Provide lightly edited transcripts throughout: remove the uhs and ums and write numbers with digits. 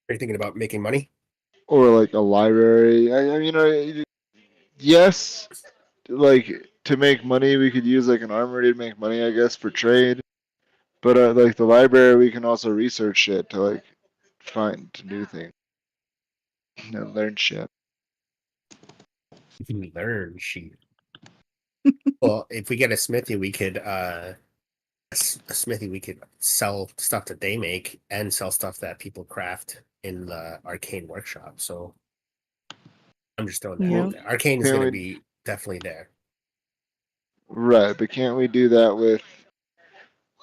Are you thinking about making money? Or like a library. I mean, yes, like to make money, we could use like an armory to make money, I guess, for trade. But like the library, we can also research shit to like find new things and learn shit. You can learn sheet. Well, if we get a smithy, we could a smithy, we could sell stuff that they make and sell stuff that people craft in the arcane workshop. So I'm just throwing that Yeah. out there. Arcane is Can't going to we? be definitely there. Right, but can't we do that with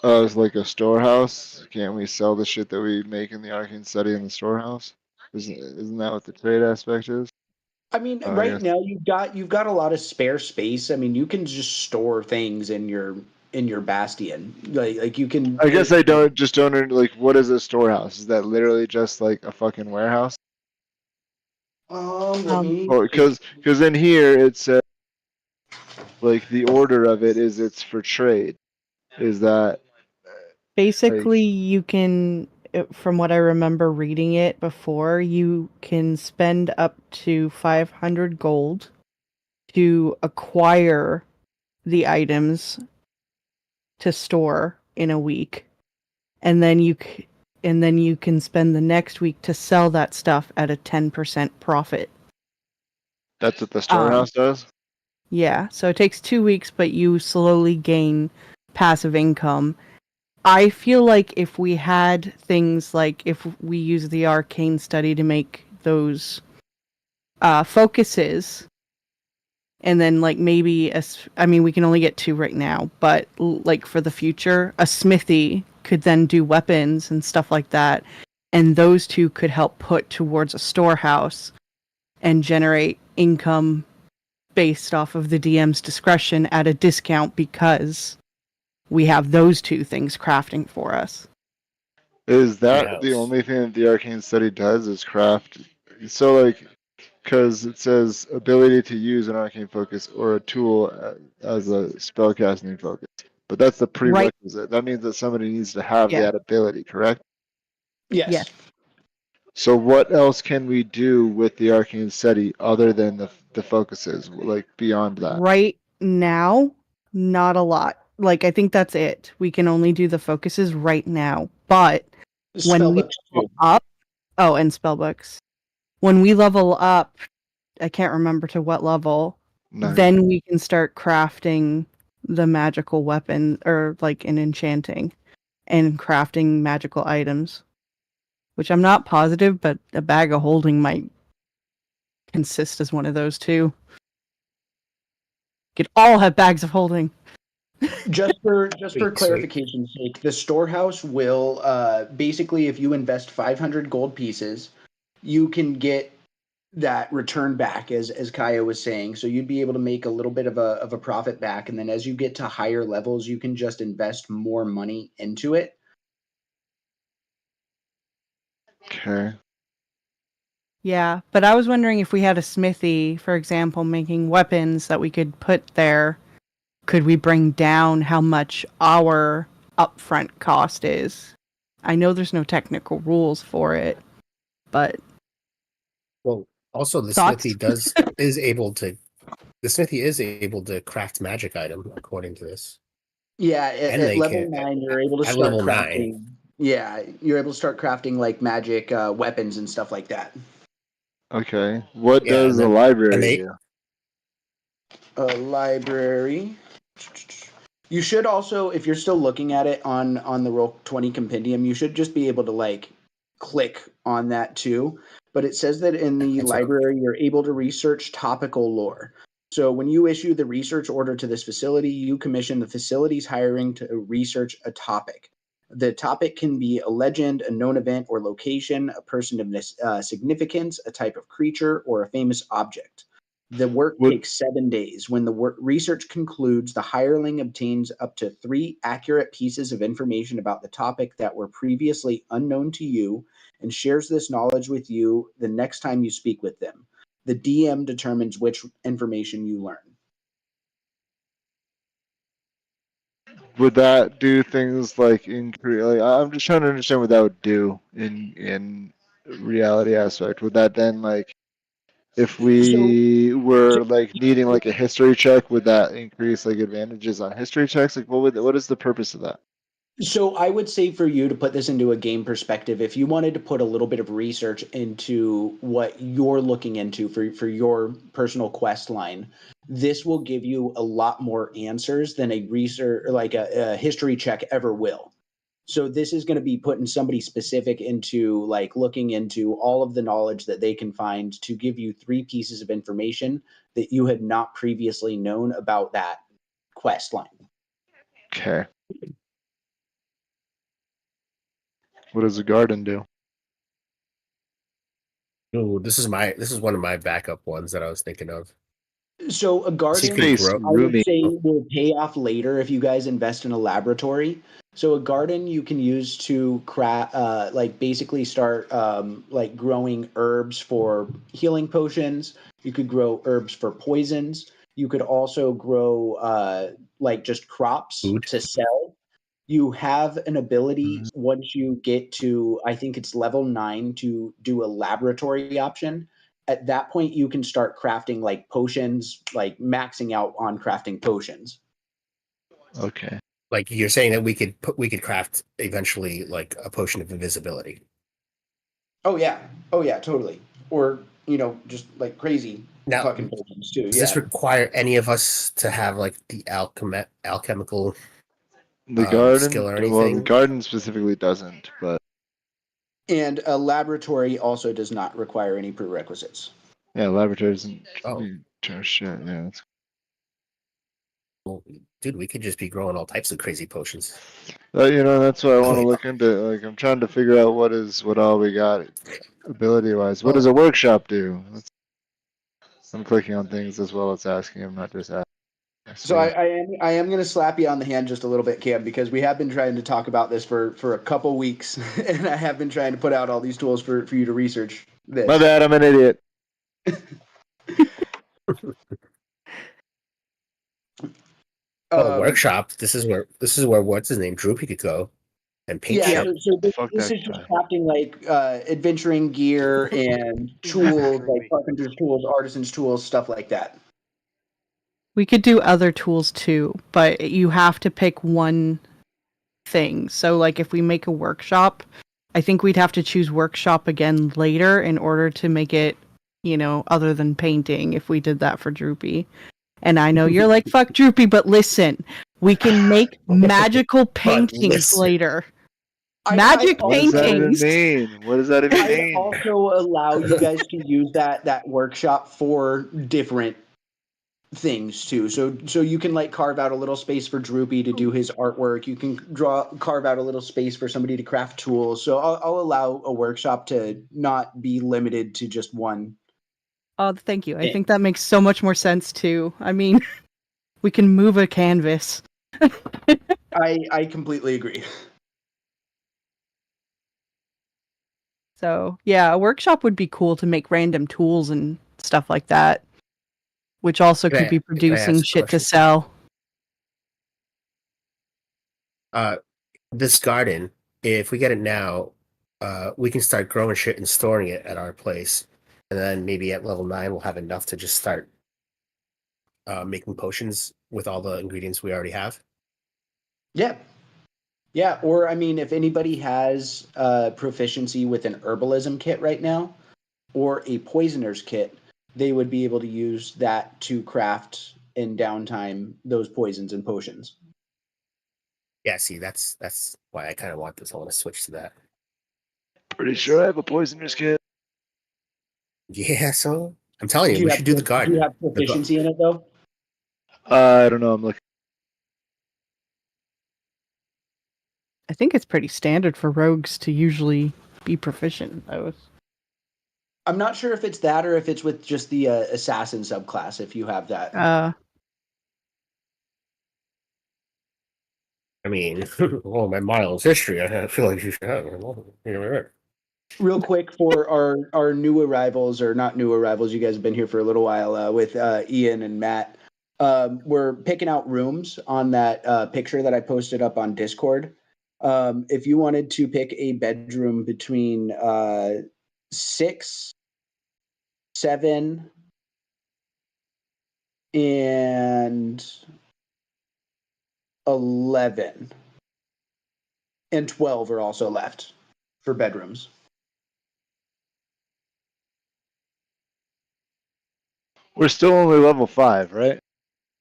as like a storehouse? Can't we sell the shit that we make in the arcane study in the storehouse? Isn't that what the trade aspect is? I mean, Oh, I right guess. now you've got a lot of spare space. I mean, you can just store things in your bastion. Like you can. I guess I don't like what is a storehouse? Is that literally just like a fucking warehouse? Let me. Or because in here it says like the order of it is it's for trade. Is that Basically, you can, from what I remember reading it before, you can spend up to 500 gold to acquire the items to store in a week, and then you can spend the next week to sell that stuff at a 10% profit. that's what the storehouse does? Yeah, so it takes 2 weeks, but you slowly gain passive income. I feel like if we had things like if we use the arcane study to make those focuses, and then like maybe I mean we can only get 2 right now, but like for the future, a smithy could then do weapons and stuff like that, and those 2 could help put towards a storehouse and generate income based off of the DM's discretion at a discount because we have those 2 things crafting for us. Is that the Yes. only thing that the arcane study does is craft? So like, because it says ability to use an arcane focus or a tool as a spellcasting focus, but that's the Right. prerequisite. That means that somebody needs to have Yeah. that ability, correct? Yes. Yes. So what else can we do with the arcane study other than the focuses, like beyond that? Right now, not a lot. Like I think that's it. We can only do the focuses right now. But when we Spellbooks level too. up, oh, and spellbooks. When we level up, I can't remember to what level, Nice. then we can start crafting the magical weapon or like in enchanting and crafting magical items. Which I'm not positive, but a bag of holding might consist as one of those too. Could all have bags of holding. Just for Sweet. clarification's sake, the storehouse will basically, if you invest 500 gold pieces, you can get that return back, as Kaya was saying. So you'd be able to make a little bit of a profit back, and then as you get to higher levels, you can just invest more money into it. Okay. Yeah, but I was wondering if we had a smithy, for example, making weapons that we could put there, could we bring down how much our upfront cost is? I know there's no technical rules for it, but Well, also the thoughts? smithy is able to craft magic item according to this. Yeah, And at they level can 9, you're able to at start level crafting. 9. Yeah, you're able to start crafting like magic weapons and stuff like that. Okay. What Yeah, does and the then library do? A library. You should also, if you're still looking at it on the Roll20 compendium, you should just be able to like click on that too. But it says that in the That's what library, you're able to research topical lore. So when you issue the research order to this facility, you commission the facility's hiring to research a topic. The topic can be a legend, a known event or location, a person of significance, a type of creature, or a famous object. The work Would takes 7 days. When the research concludes, the hireling obtains up to 3 accurate pieces of information about the topic that were previously unknown to you and shares this knowledge with you the next time you speak with them. The DM determines which information you learn. that do things like increase? Like, I'm just trying to understand what that would do in reality aspect, would that then like if we were like needing like a history check, would that increase like advantages on history checks? Like what is the purpose of that? So I would say for you to put this into a game perspective, if you wanted to put a little bit of research into what you're looking into for your personal quest line, this will give you a lot more answers than a research like a history check ever will. So this is going to be putting somebody specific into like looking into all of the knowledge that they can find to give you 3 pieces of information that you had not previously known about that quest line. Okay. What does the garden do? Ooh, this is one of my backup ones that I was thinking of. So a garden, Space I would roomy. say, will pay off later if you guys invest in a laboratory. So a garden you can use to like basically start like growing herbs for healing potions. You could grow herbs for poisons. You could also grow like just crops Food. to sell. You have an ability once you get to, I think it's level 9, to do a laboratory option. At that point, you can start crafting like potions, like maxing out on crafting potions. Okay. Like you're saying that we could craft eventually like a potion of invisibility. Oh yeah, totally. Or just like crazy Now, fucking potions too. does Yeah. this require any of us to have like the alchemical The garden, skill or well, the anything? garden specifically doesn't, but And a laboratory also does not require any prerequisites. yeah, laboratory doesn't. Oh. Shit, yeah. That's... Well, dude, we could just be growing all types of crazy potions. That's what I want to Wait. look into. Like, I'm trying to figure out what all we got ability wise. What does a workshop do? I'm clicking on things as well as asking. I'm not just asking. So I am going to slap you on the hand just a little bit, Cam, because we have been trying to talk about this for a couple weeks, and I have been trying to put out all these tools for you to research this. My bad, I'm an idiot. Workshop. This is where what's his name, Droopy could go and paint Yeah, shit. so Fuck this that is just guy. crafting like adventuring gear and tools, like carpenter's tools, artisan's tools, stuff like that. We could do other tools too, but you have to pick one thing. So, like, if we make a workshop, I think we'd have to choose workshop again later in order to make it, other than painting, if we did that for Droopy. And I know you're like, fuck Droopy, but listen, we can make magical paintings listen. later. Magic What does that even paintings. mean? What does that even I mean? also allow you guys to use that workshop for different things too. So you can like carve out a little space for Droopy to do his artwork. You can carve out a little space for somebody to craft tools. So I'll allow a workshop to not be limited to just one. Oh, thank you. I think that makes so much more sense too. I mean, we can move a canvas. I completely agree. So, yeah, a workshop would be cool to make random tools and stuff like that, which also could be producing shit to sell. This garden, if we get it now, we can start growing shit and storing it at our place. And then maybe at level 9, we'll have enough to just start making potions with all the ingredients we already have. Yeah. Yeah, or I mean, if anybody has proficiency with an herbalism kit right now, or a poisoner's kit, they would be able to use that to craft in downtime those poisons and potions. Yeah, see, that's why I kind of want this. I want to switch to that. Pretty sure I have a poisoner's kit. Yeah, so I'm telling you, we should do the garden. Do you have proficiency in it though? I don't know. I'm looking. I think it's pretty standard for rogues to usually be proficient, though. I'm not sure if it's that or if it's with just the assassin subclass, if you have that. I mean, my Miles history, I feel like you should have it. Real quick for our new arrivals, or not new arrivals, you guys have been here for a little while with Ian and Matt. We're picking out rooms on that picture that I posted up on Discord. If you wanted to pick a bedroom between 6, 7, and 11. And 12 are also left for bedrooms. We're still only level 5, right?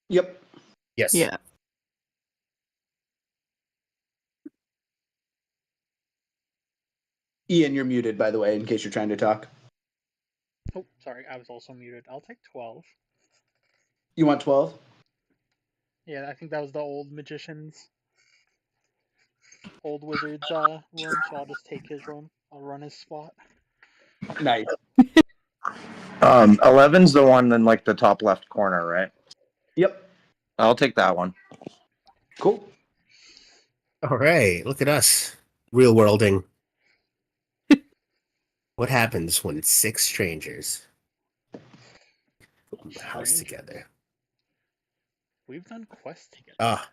Yep. Yes. Yeah. Ian, you're muted, by the way, in case you're trying to talk. Oh, sorry, I was also muted. I'll take 12. You want 12? Yeah, I think that was the old magician's, old wizard's room, so I'll just take his room. I'll run his spot. Nice. 11's the one in like the top left corner, right? Yep. I'll take that one. Cool. All right, look at us, real worlding. What happens when 6 strangers put a house Stranger. together? We've done quests together. Ah.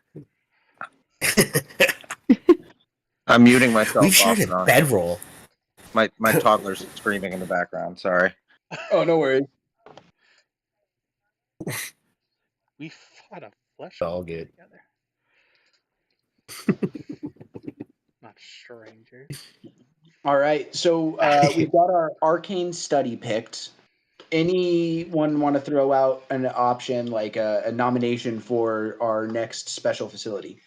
I'm muting myself. We've shared off and a on. bedroll. My toddler's screaming in the background. Sorry. Oh, no worries. We fought a flesh All monster good. together. Not strangers. All right. So we've got our arcane study picked. Anyone want to throw out an option, like a nomination for our next special facility?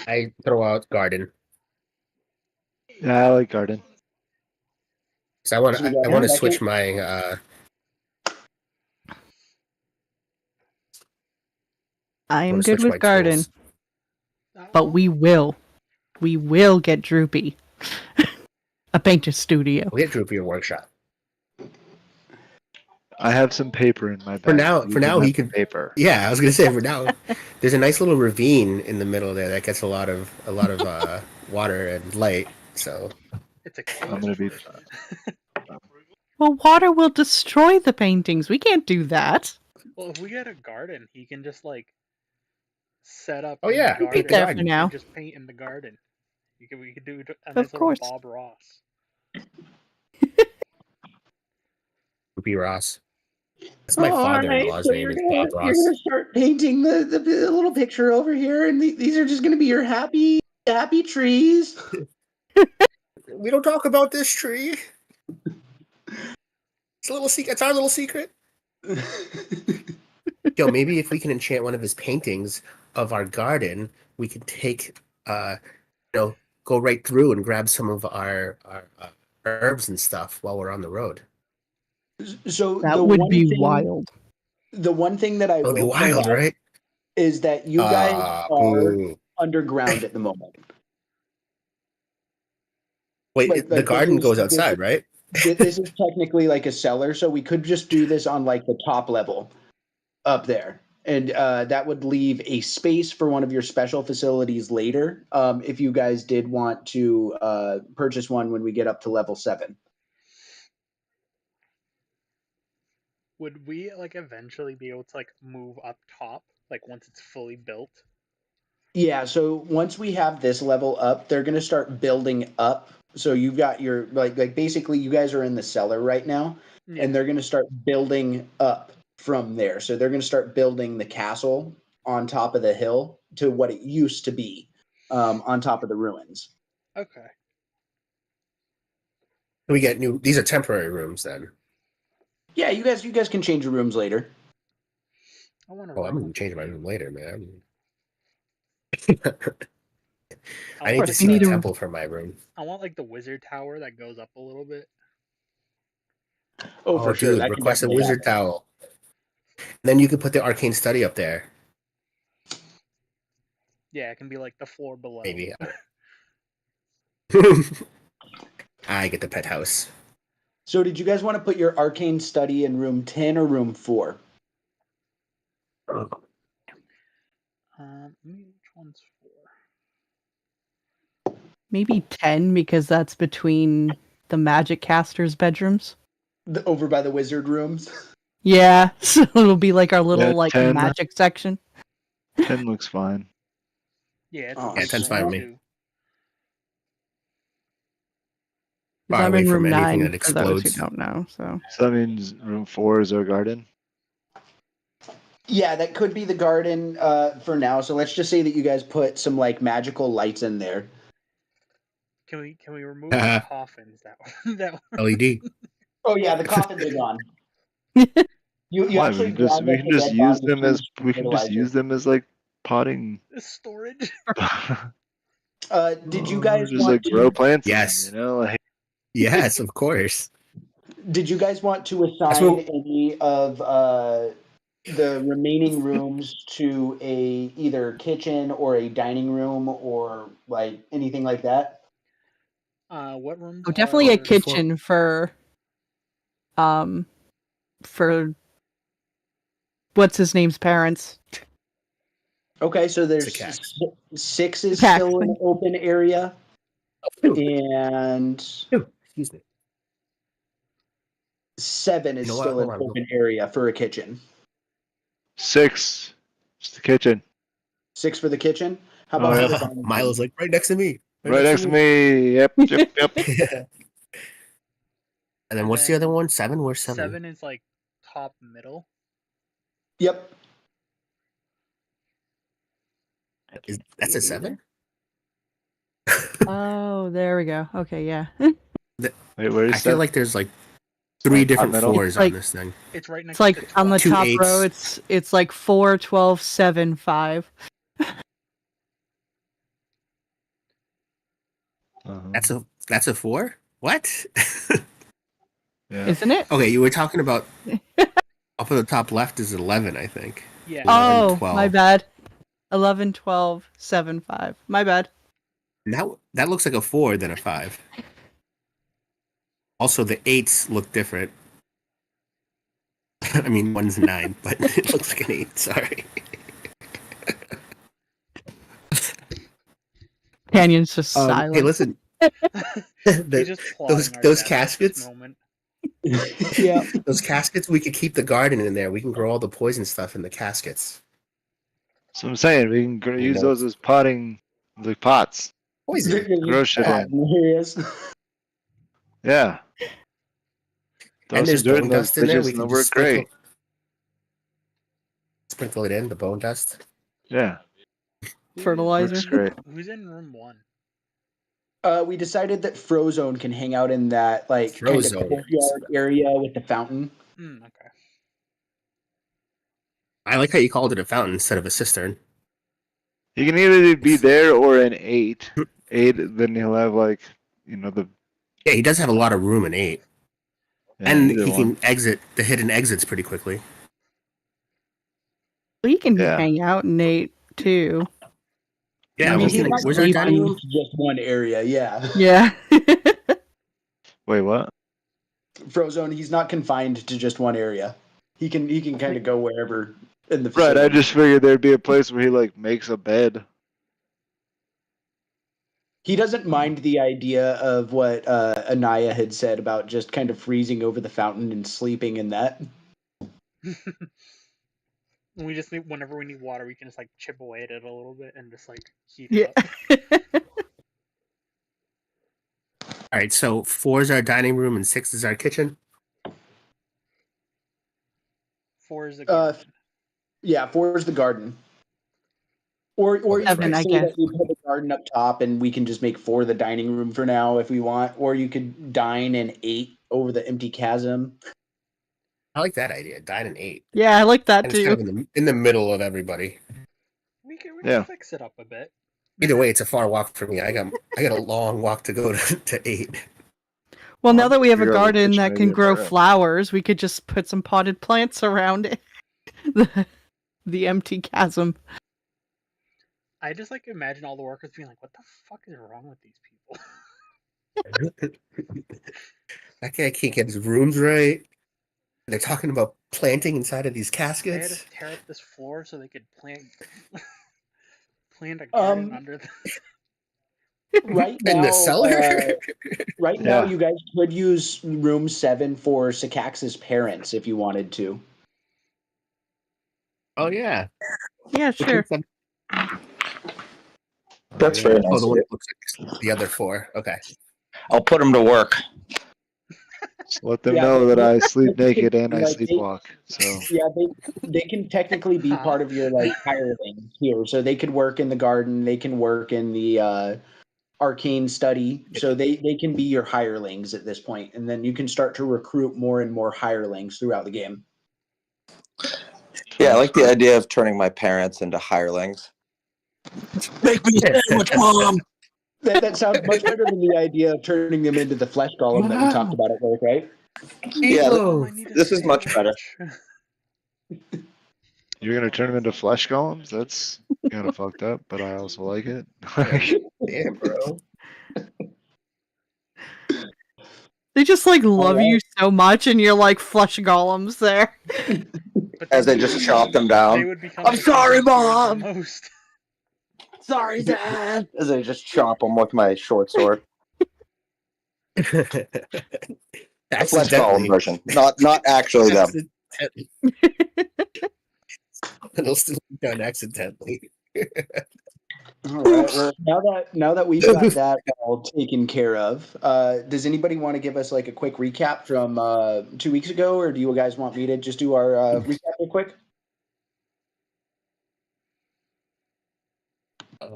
I throw out garden. Yeah, I like garden. So I want So we got I want to second. switch my I am wanna good switch my with garden, tools. but we will get Droopy a painter studio. We'll get Droopy a workshop. I have some paper in my bag. For now, You for now have he can. paper. Yeah, I was gonna say for now, there's a nice little ravine in the middle there that gets a lot of water and light. So It's a I'm gonna be. Well, water will destroy the paintings. We can't do that. Well, if we get a garden, he can just like set up. Oh, in yeah, the keep garden. it there for He can now. just paint in the garden. We could do a Of nice little course. Bob Ross. Droopy Ross. That's my father-in-law's name is Bob You're Ross. gonna start painting the little picture over here, and these are just gonna be your happy trees. We don't talk about this tree. It's a little secret. It's our little secret. Yo, maybe if we can enchant one of his paintings of our garden, we could take, go right through and grab some of our herbs and stuff while we're on the road. So That the would one be thing, wild. The one thing that I It'll be will point wild, out right? is that you guys are Boo. underground at the moment. Wait, Like the garden goes outside, right? This is technically like a cellar, so we could just do this on like the top level up there. And that would leave a space for one of your special facilities later, if you guys did want to purchase one when we get up to level 7. Would we like eventually be able to like move up top, like once it's fully built? Yeah, so once we have this level up, they're going to start building up. So you've got your like basically you guys are in the cellar right now, Yeah. and they're going to start building up from there. So they're going to start building the castle on top of the hill to what it used to be, on top of the ruins. Okay. We get new. These are temporary rooms then. Yeah, you guys can change your rooms later. I want to. Oh, I'm gonna change my room later, man. I want, need to like, see need the a- temple for my room. I want like the wizard tower that goes up a little bit. Oh, for sure. Dude, That can request a definitely wizard happen. towel. Then you can put the arcane study up there. Yeah, it can be like the floor below. Maybe. I get the pet house. So did you guys want to put your arcane study in room 10 or room 4? Which one's 4? Maybe 10 because that's between the magic caster's bedrooms. Over by the wizard rooms? Yeah, so it'll be like our little 10. magic section. 10 looks fine. Yeah, it's Oh, a Yeah, big 10's room, fine with me. too. 'Cause Far I'm away in from room anything 9 that for those who explodes. don't know. So So that means room 4 is our garden. Yeah, that could be the garden for now. So let's just say that you guys put some like magical lights in there. Can we remove the coffins that LED. Oh yeah, the coffins are gone. You Why? actually ground We up can the just dead use bodies them to as fertilizer. like potting. storage? Did you guys just want like to? grow plants Yes. in them, you know? Like, Yes, of course. Did you guys want to That's assign what- any of the remaining rooms to a either kitchen or a dining room or like anything like that? What rooms? oh, definitely a are... kitchen for what's his name's parents. Okay, so there's It's a 6 is Cax. still an open area, Ooh, and excuse me. 7 is You know what? still an Hold on. open area for a kitchen. 6. It's the kitchen. 6 for the kitchen. How Oh, about yeah. for the dining room? Milo's like right next to me. Right next to me. Yep. And then what's the other then one? 7? Where's 7? 7 is like top middle. Yep. That's a 7? Oh, there we go. Okay, yeah. Wait, where I is feel that? like there's like 3 Top different middle? 4s It's like- on this thing. It's right next It's like to on the 12. Two top row. eights. It's like 4, 12, 7, 5. Uh-huh. That's a 4? What? Yeah. Isn't it? Okay, you were talking about up at the top left is 11, I think. Yeah. 11, Oh, 12. my bad. 11, 12, 7, 5. My bad. Now that looks like a 4 than a 5. Also, the 8s look different. I mean, one's 9, but it looks like an 8. Sorry. Canyon's just silent. Hey, listen. He's just plotting our those death at this caskets. moment. Yeah. Those caskets, we could keep the garden in there. We can grow all the poison stuff in the caskets. So I'm saying we can use those as potting, the pots. Poison. Grow shit in. Here he is. Yeah. Throw And some there's dirt bone in those dust in there. bitches We and can they'll just work great. sprinkle it in, the bone dust. Yeah. Fertilizer. Works great. Who's in room 1? We decided that Frozone can hang out in that like kind of Frozone. courtyard area with the fountain. Okay. I like how you called it a fountain instead of a cistern. He can either be there or an 8. 8, then he'll have like, the. Yeah, he does have a lot of room in 8. Yeah, And either he one. can exit the hidden exits pretty quickly. We can Yeah. hang out in 8 too. Yeah, I mean, he's not where's our dining room? just one area. Yeah. Yeah. Wait, what? Frozone, he's not confined to just one area. He can kind of go wherever in the Right, facility. I just figured there'd be a place where he like makes a bed. He doesn't mind the idea of what Anaya had said about just kind of freezing over the fountain and sleeping in that. We just need, whenever we need water, we can just like chip away at it a little bit and just like heat Yeah. it up. All right, so 4 is our dining room and 6 is our kitchen. 4 is the garden. Yeah, 4 is the garden. Or you Seven, could I say guess. that we put the garden up top and we can just make 4 the dining room for now if we want. Or you could dine in 8 over the empty chasm. I like that idea. Dine in 8. Yeah, I like that And it's too. kind of in the middle of everybody. We can Yeah. fix it up a bit. Either way, it's a far walk for me. I got a long walk to go to 8. Well, now that we have a Figure out the garden kitchen that can idea grow for it. flowers, we could just put some potted plants around it. the empty chasm. I just like imagine all the workers being like, "What the fuck is wrong with these people?" That guy can't get his rooms right. They're talking about planting inside of these They had caskets. to tear up this floor so they could plant a garden under the. Right In now, the cellar? right now, Yeah. you guys could use room 7 for Sakax's parents if you wanted to. Oh, yeah. Yeah, sure. That's very nice Oh, the of one you. that looks like the other 4. Okay. I'll put him to work. Just let them Yeah, know that I they sleep can- naked and I like, they- sleepwalk. So Yeah, they can technically be part of your like hireling here. So they could work in the garden, they can work in the arcane study. So they can be your hirelings at this point, and then you can start to recruit more and more hirelings throughout the game. Yeah, I like the idea of turning my parents into hirelings. Make me a sandwich, Mom! That sounds much better than the idea of turning them into the flesh golem that we talked about at work, right? Yeah, Mom, I need a this is much better. sandwich. you're gonna turn them into flesh golems? That's kind of fucked up, but I also like it. Damn, bro. They just like love you so much, and you're like flesh golems there. But As then they just chop them down. they would become I'm the sorry, kindest towards Mom! the most. Sorry, Dad! As I just chop them with my short sword. The flesh golem Accidentally. version. Not actually them. Accidentally. It'll still be done accidentally. All right. Well, now that we've got that all taken care of, does anybody want to give us like a quick recap from 2 weeks ago, or do you guys want me to just do our recap real quick? I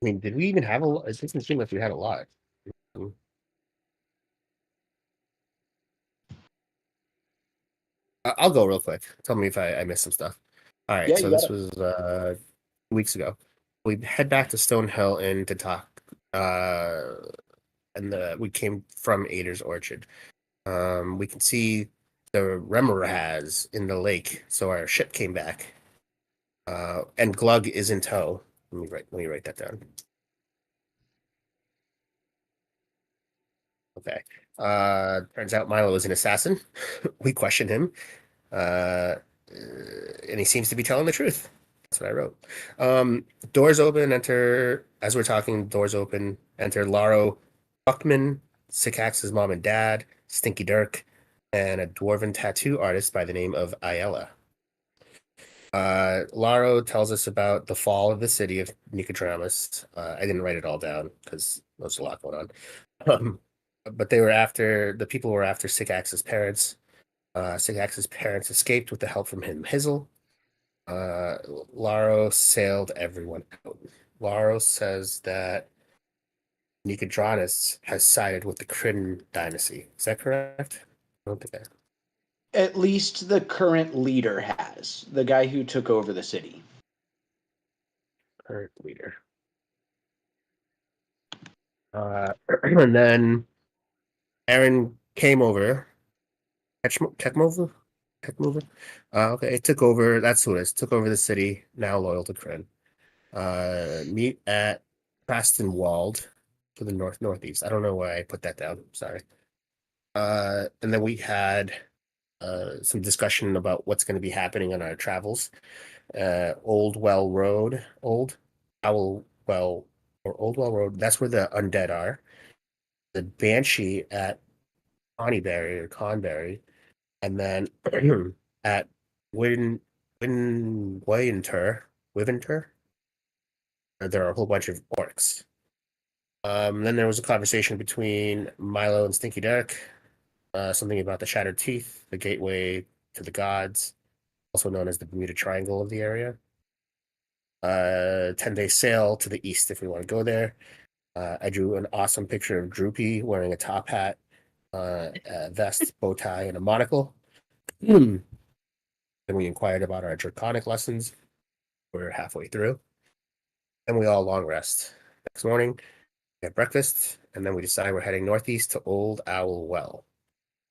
mean, did we even have a lot? It doesn't seem like we had a lot. I'll go real quick. Tell me if I missed some stuff. All right, Yeah, so you got this was 2 weeks ago. We head back to Stonehill Inn to talk. And we came from Ader's Orchard. We can see the Remoraz in the lake, so our ship came back. And Glug is in tow. Let me write that down. Okay. Turns out Milo is an assassin. We question him. And he seems to be telling the truth. That's what I wrote. Doors open, enter, as we're talking, doors open, enter Laro Buckman, Sycax's mom and dad, Stinky Dirk, and a dwarven tattoo artist by the name of Ayala. Laro tells us about the fall of the city of Nicodramus. I didn't write it all down because there's a lot going on. But the people were after Sycax's parents. Sycax's parents escaped with the help from him, Hizzle. Laro sailed everyone out. Laro says that Nicodranus has sided with the Crin dynasty. Is that correct? I don't think At least the current leader has, the guy who took over the city. current leader. And then Aaron came over. Ketmover? Okay, it took over. That's who it is. Took over the city, now loyal to Crin. Meet at Prestonwald to the northeast. I don't know why I put that down. Sorry. And then we had some discussion about what's going to be happening on our travels. Old Owl Well, or Old Well Road. That's where the undead are. The Banshee at Conberry, and then at Wiventer, there are a whole bunch of orcs. Then there was a conversation between Milo and Stinky Derek. Something about the Shattered Teeth, the gateway to the gods, also known as the Bermuda Triangle of the area. 10-day sail to the east if we want to go there. I drew an awesome picture of Droopy wearing a top hat, a vest, bow tie, and a monocle. Then we inquired about our draconic lessons. We're halfway through. Then we all long rest. Next morning, we have breakfast, and then we decide we're heading northeast to Old Owl Well.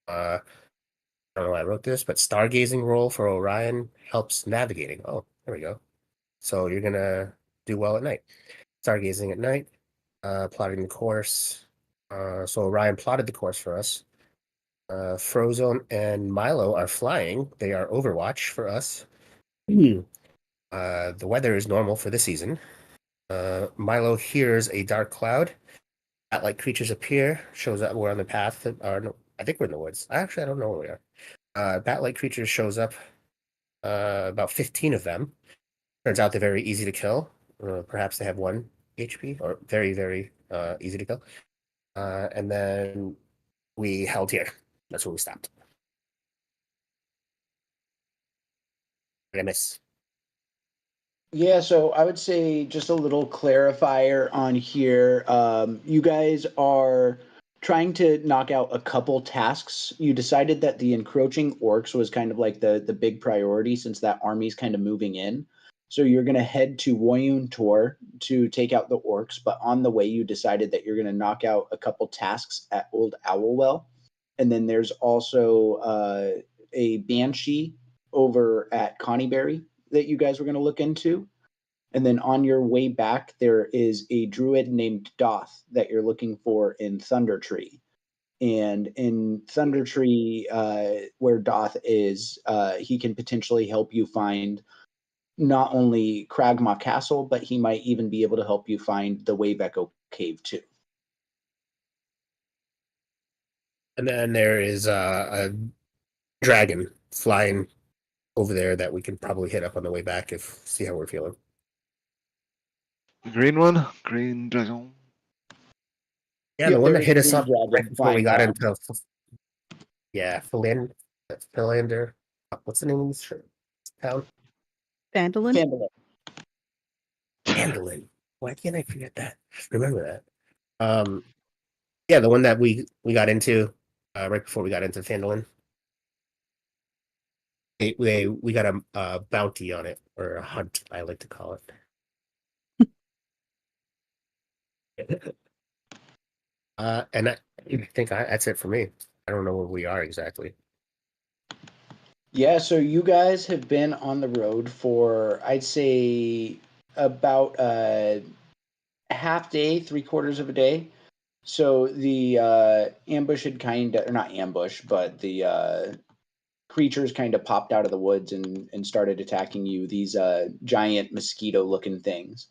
I don't know why I wrote this, but stargazing roll for Orion helps navigating. Oh, there we go. So you're gonna do well at night. Stargazing at night, plotting the course. So Orion plotted the course for us. Frozone and Milo are flying. They are Overwatch for us. The weather is normal for the season. Milo hears a dark cloud. Bat-like creatures appear. Shows that we're on the path. No, I think we're in the woods. Actually, I don't know where we are. Bat-like creatures shows up. About 15 of them. Turns out they're very easy to kill. Perhaps they have one HP, or very, very easy to kill. And then we held here. That's where we stopped. I miss. Yeah, so I would say just a little clarifier on here. You guys are trying to knock out a couple tasks. You decided that the encroaching orcs was kind of like the big priority since that army's kind of moving in. So you're going to head to Woyun Tor to take out the orcs, but on the way you decided that you're going to knock out a couple tasks at Old Owlwell. And then there's also a Banshee over at Connieberry that you guys were going to look into. And then on your way back, there is a druid named Doth that you're looking for in Thunder Tree. And in Thunder Tree, where Doth is, he can potentially help you find not only Cragmaw Castle, but he might even be able to help you find the Wave Echo Cave too. And then there is a dragon flying over there that we can probably hit up on the way back if see how we're feeling. The green one? Green dragon. Yeah, Yep, the one there that is hit a us green up dragon right before we flying got around. into Philander. What's the name of this town? Vandalin? Fandolin. Vandalin. Why can't I forget that? Remember that. Yeah, the one that we got into right before we got into Fandolin. We got a bounty on it, or a hunt, I like to call it. And I think that's it for me. I don't know where we are exactly. Yeah, so you guys have been on the road for, I'd say, about a half day, 3/4 of a day. So the ambush had kind of, or not ambush, but the creatures kind of popped out of the woods and started attacking you, these giant mosquito-looking things.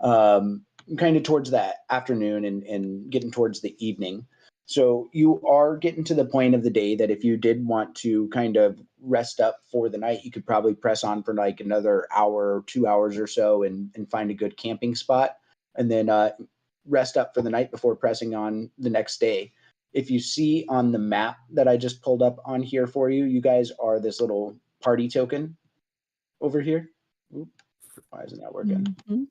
Kind of towards that afternoon and getting towards the evening. So you are getting to the point of the day that if you did want to kind of rest up for the night, you could probably press on for like another hour, 2 hours or so and find a good camping spot and then rest up for the night before pressing on the next day. If you see on the map that I just pulled up on here for you, you guys are this little party token over here. Oop, why isn't that working? Mhm.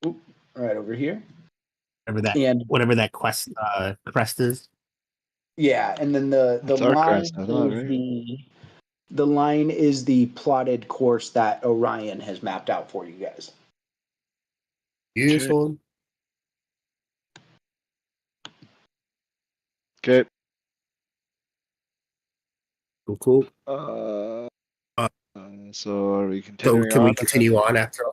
Oop, right over here. Whatever that crest is. Yeah, and then the That's our line crest, I thought, is right? the line is the plotted course that Orion has mapped out for you guys. Beautiful. Okay. Cool. So are we So continuing can on? we continue on after?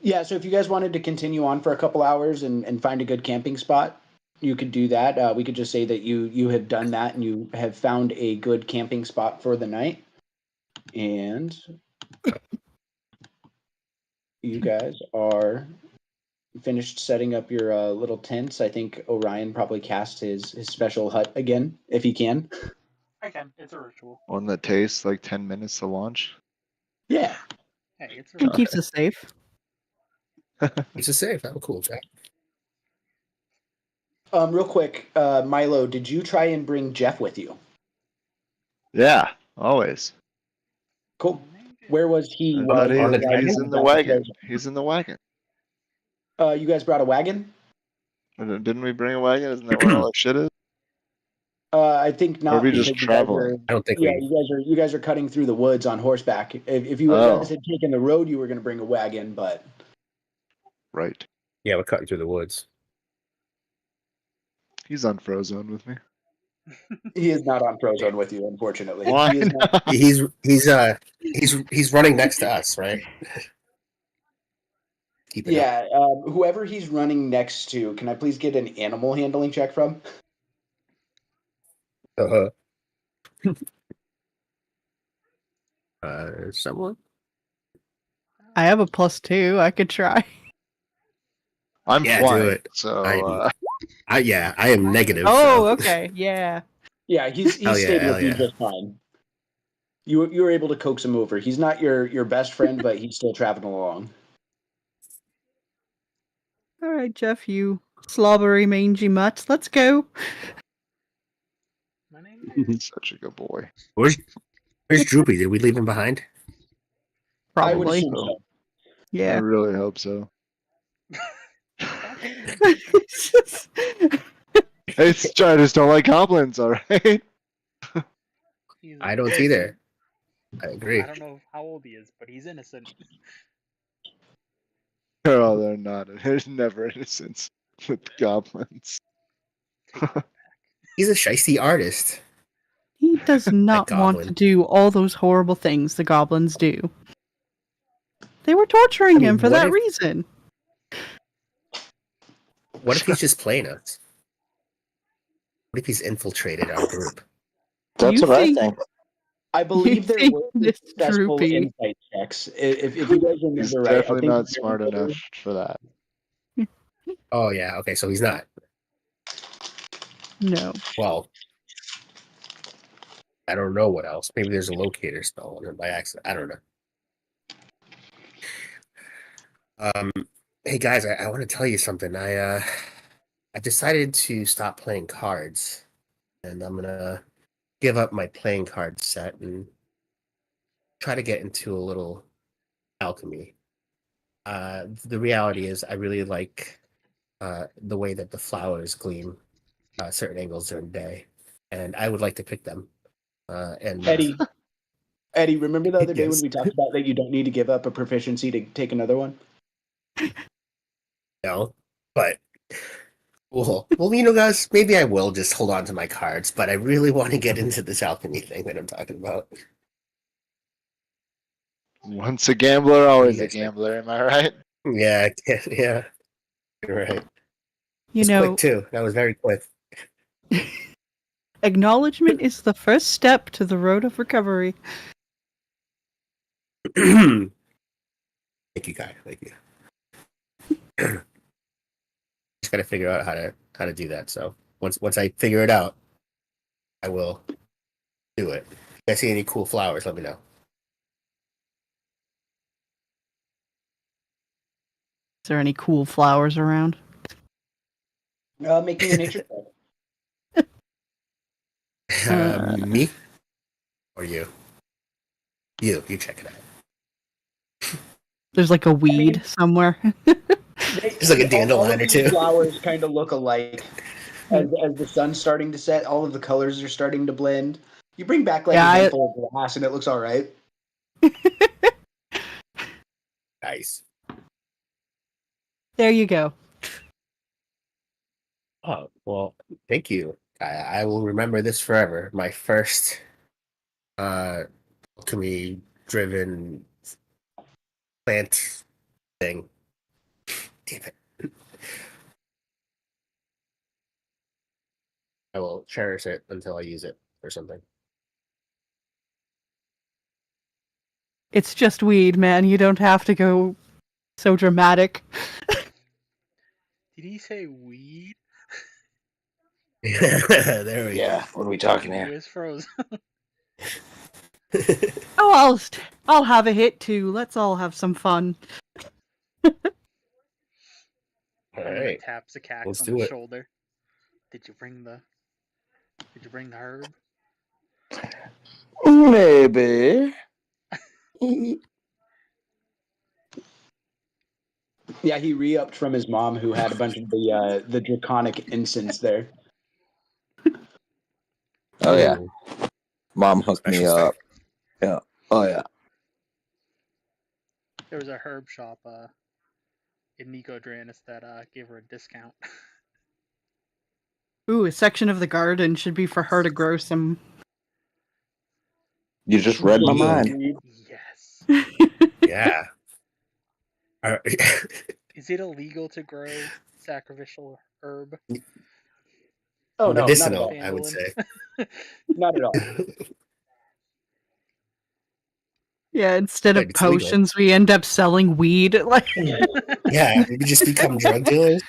Yeah, so if you guys wanted to continue on for a couple hours and find a good camping spot, you could do that. We could just say that you have done that and you have found a good camping spot for the night. And you guys are finished setting up your little tents. I think Orion probably cast his special hut again, if he can. I can. It's a ritual. One that takes like 10 minutes to launch. Yeah. Hey, it's a He ritual. keeps us safe. It's a safe. I'm cool, Jack. Real quick, Milo, did you try and bring Jeff with you? Yeah, always. Cool. Where was he I while thought you were on the riding? he's dragon? in the wagon. He's in the wagon. You guys brought a wagon? Didn't we bring a wagon? Isn't that where all that shit is? I think Or are not we because just you guys are. traveling? I don't think Yeah, we. you guys are cutting through the woods on horseback. If you Oh. guys had taken the road, you were going to bring a wagon, but Right. Yeah, we're cutting through the woods. He's on Frozone with me. he is not on Prozone with you, unfortunately. Why He is not. not? He's running next to us, right? Keep it up. Yeah, whoever he's running next to, can I please get an animal handling check from? Someone. I have a +2. I could try. I'm Yeah, do flying, it. so I am negative. Oh, so. okay. Yeah. Yeah, he's Hell yeah, stayed with hell you yeah. just fine. You were able to coax him over. He's not your best friend, but he's still traveling along. All right, Jeff, you slobbery, mangy mutt. Let's go. My name He's such a good boy. Where's Droopy? Did we leave him behind? I would Probably. assume so. I Yeah. really hope so. Stop hating. I just don't like goblins, alright? He's I don't innocent. either. I agree. I don't know how old he is, but he's innocent. Oh, they're not. There's never innocence with goblins. Take that back. He's a shisty artist. He does not want to goblin. do all those horrible things the goblins do. They were torturing I mean, him for what that if- reason. What if he's just playing us? What if he's infiltrated our group? That's You what I think- think. I believe there think were this successful Droopy- insight checks. If you guys He's remember right, I definitely think not smart enough for that. Oh yeah, okay, so he's not. No. Well, I don't know what else. Maybe there's a locator spell on him by accident. I don't know. Hey guys, I want to tell you something. I decided to stop playing cards, and I'm gonna give up my playing card set and try to get into a little alchemy. The reality is, I really like the way that the flowers gleam certain angles during the day, and I would like to pick them. And Eddie, remember the other day Yes. when we talked about that you don't need to give up a proficiency to take another one? no, but well, guys, maybe I will just hold on to my cards, but I really want to get into this alchemy thing that I'm talking about. Once a gambler, always a Yes, sir. gambler, am I right? Yeah, yeah, you're right. You It's know, quick too. That was very quick. acknowledgement is the first step to the road of recovery. Thank you, Kai. Thank you. Just gotta figure out how to do that. So once I figure it out, I will do it. If you guys see any cool flowers, let me know. Is there any cool flowers around? Making a nature check. Me or you? You check it out. There's like a weed somewhere. There's like a dandelion or two. Flowers kind of look alike. As the sun's starting to set, all of the colors are starting to blend. You bring back like Yeah, a handful of glass, and it looks all right. Nice. There you go. Oh well, thank you. I will remember this forever. My first alchemy driven plant thing. Damn it. I will cherish it until I use it or something. It's just weed, man. You don't have to go so dramatic. Did he say weed? There we Yeah, what are we talking here? Where's Froze? go. Oh, I'll have a hit too. Let's all have some fun. All I'm gonna right. tap Zakax Let's on do the it. shoulder. Did you bring the herb? Maybe. Yeah, he re-upped from his mom, who had a bunch of the draconic incense there. Oh yeah, Ooh, Mom hooked me special up. stuff. Yeah. Oh yeah. There was a herb shop in Nico Dranis that gave her a discount. Ooh, a section of the garden should be for her to grow some. You just read my mind. Yes. Yeah. Are- Is it illegal to grow sacrificial herb? Oh no, not at Medicinal, all. I would say. Not at all. Yeah, instead of Right, it's legal. potions, we end up selling weed. Like, Yeah, we just become drug dealers.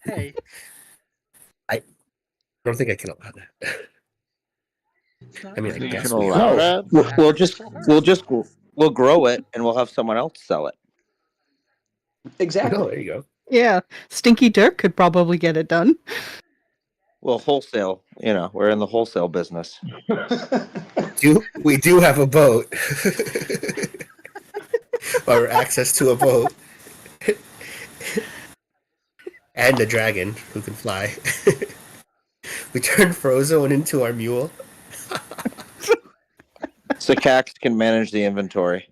Hey, I don't think I can allow that. it's not I mean, I You illegal. guess can we allow are. that? We'll grow it and we'll have someone else sell it. Oh, Exactly. there you go. Yeah, Stinky Dirk could probably get it done. Well, wholesale. We're in the wholesale business. We do have a boat. Or access to a boat. And a dragon who can fly. We turned Frozone into our mule. Sycax can manage the inventory.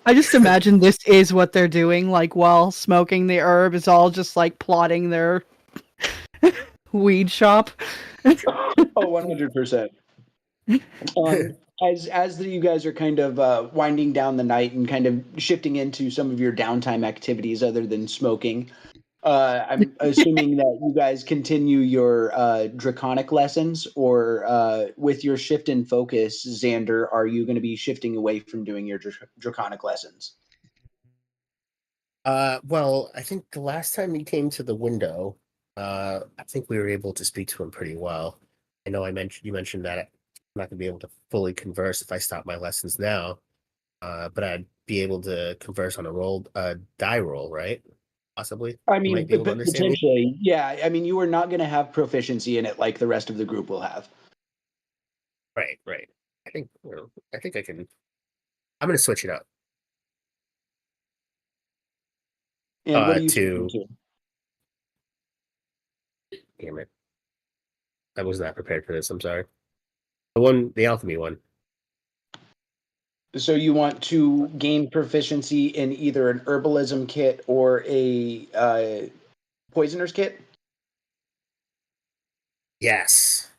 I just imagine this is what they're doing, like while smoking the herb is all just like plotting their weed shop. Oh, 100%. As you guys are kind of winding down the night and kind of shifting into some of your downtime activities other than smoking, I'm assuming that you guys continue your draconic lessons, or with your shift in focus, Xander, are you going to be shifting away from doing your draconic lessons? Well, I think the last time he came to the window, I think we were able to speak to him pretty well. I know you mentioned that I'm not gonna be able to fully converse if I stop my lessons now, but I'd be able to converse on a die roll, right? Possibly. I You mean, might be able to understand me. potentially, yeah. I mean, you are not going to have proficiency in it like the rest of the group will have. Right. I think I can. I'm gonna switch it up. And what are you To switching to? damn it, I was not prepared for this. I'm sorry. The alchemy one. So you want to gain proficiency in either an herbalism kit or a poisoner's kit? Yes.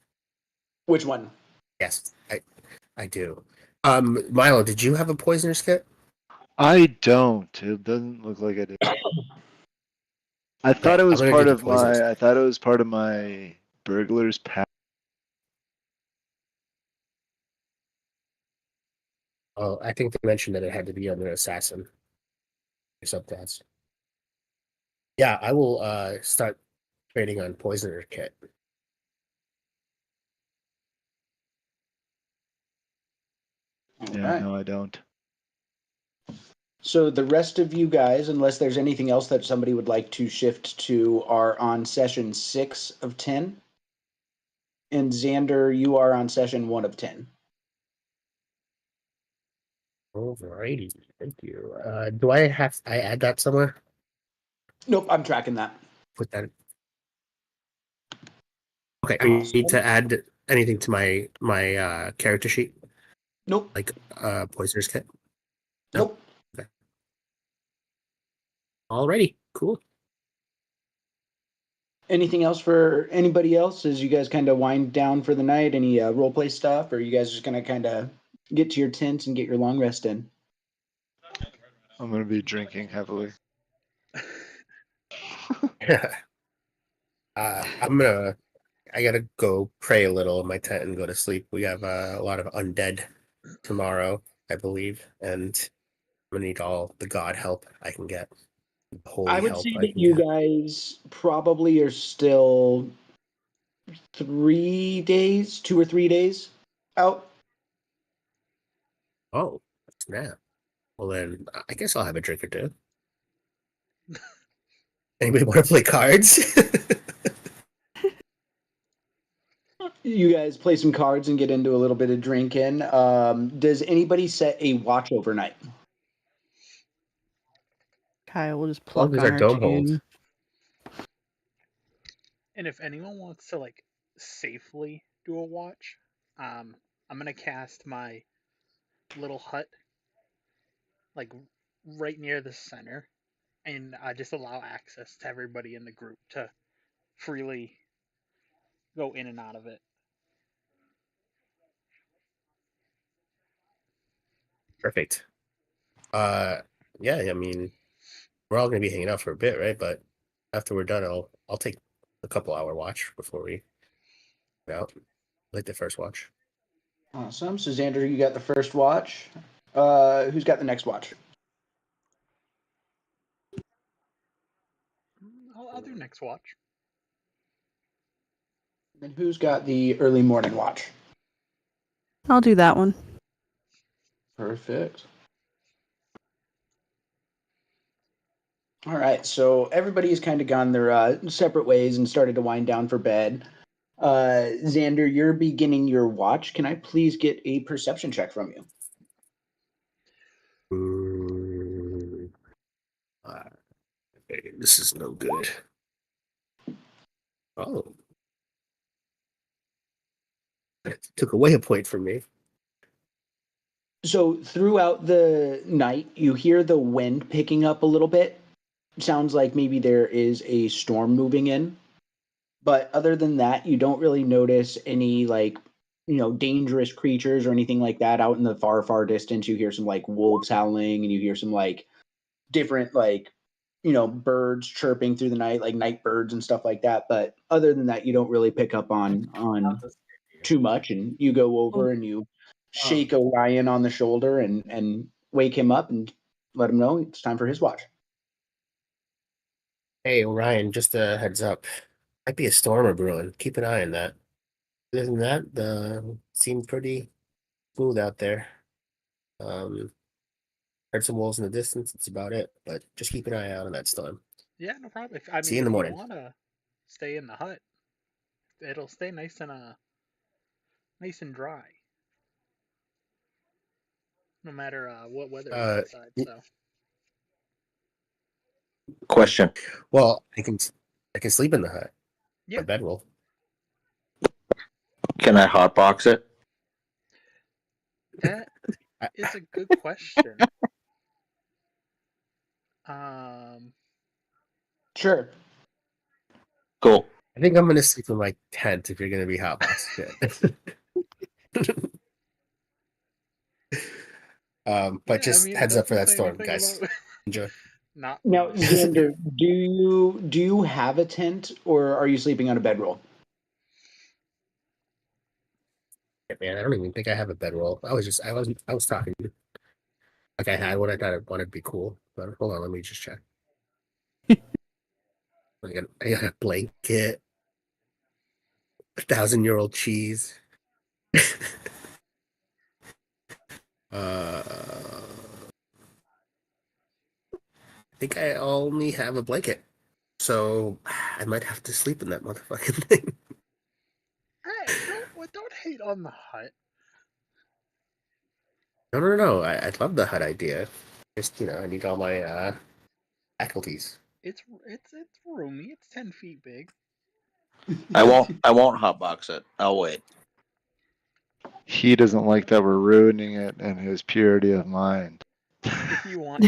Which one? Yes, I do. Milo, did you have a poisoner's kit? I don't. It doesn't look like I do. I thought it was I'm gonna part do the of poisonous. my. I thought it was part of my burglar's pack. Oh, I think they mentioned that it had to be under assassin or subclass. Yeah, I will start trading on poisoner kit. Yeah, Alright. no, I don't. So the rest of you guys, unless there's anything else that somebody would like to shift to, are on session 6 of 10. And Xander, you are on session 1 of 10. Alrighty, thank you. Do I add that somewhere? Nope, I'm tracking that. Put that. Okay, I need to add anything to my character sheet, Nope. like poisoner's kit. Nope. Nope. Okay. Alrighty, cool. Anything else for anybody else as you guys kind of wind down for the night? Any roleplay stuff, or are you guys just going to kind of get to your tents and get your long rest in? I'm gonna be drinking heavily. I gotta go pray a little in my tent and go to sleep. We have a lot of undead tomorrow, I believe, and I'm gonna need all the god help I can get. Holy I would help say I that can you get. guys probably are still 3 days, 2 or 3 days out. Oh, snap. Well then I guess I'll have a drink or two. Anybody want to play cards? You guys play some cards and get into a little bit of drinking. Does anybody set a watch overnight? Kyle will just As long pluck as on our our dome holds. tune. And if anyone wants to like safely do a watch, I'm gonna cast my little hut like right near the center, and just allow access to everybody in the group to freely go in and out of it. Perfect. Yeah, I mean, we're all gonna be hanging out for a bit, right? But after we're done, I'll take a couple hour watch before we go out. Like the first watch. Awesome. So Xander, you got the first watch. Who's got the next watch? I'll do next watch. And who's got the early morning watch? I'll do that one. Perfect. All right, so everybody's kind of gone their separate ways and started to wind down for bed. Xander, you're beginning your watch. Can I please get a perception check from you? Okay, this is no good. Oh. Took away a point from me. So throughout the night, you hear the wind picking up a little bit. Sounds like maybe there is a storm moving in. But other than that, you don't really notice any dangerous creatures or anything like that out in the far, far distance. You hear some like wolves howling and you hear some like different birds chirping through the night, like night birds and stuff like that. But other than that, you don't really pick up on too much. And you go over and you shake Orion on the shoulder and wake him up and let him know it's time for his watch. Hey, Orion, just a heads up. Might be a storm brewing. Keep an eye on that. Other than that, the seemed pretty smooth out there. Heard some wolves in the distance. That's about it. But just keep an eye out on that storm. Yeah, no problem. I See mean, you in the if morning. you wanna stay in the hut, it'll stay nice and dry, no matter what weather is outside. So Question. Well, I can sleep in the hut. yeah, My bedroll. Can I hotbox it? that I, is a good question. Sure. Cool. I think I'm gonna sleep in my tent if you're gonna be hotbox shit. But Yeah, I just mean, it heads up for doesn't that say storm, anything guys. about Enjoy. not Now, being able to. Xander, do you have a tent or are you sleeping on a bedroll? Man, I don't even think I have a bedroll. I was talking like I had one. I thought I wanted to be cool. But hold on, let me just check. I got a blanket, 1,000-year-old cheese. I think I only have a blanket, so I might have to sleep in that motherfucking thing. Hey, don't hate on the hut. No. I love the hut idea. Just I need all my faculties. It's roomy. It's 10 feet big. I won't hotbox it. I'll wait. He doesn't like that we're ruining it and his purity of mind. If you want,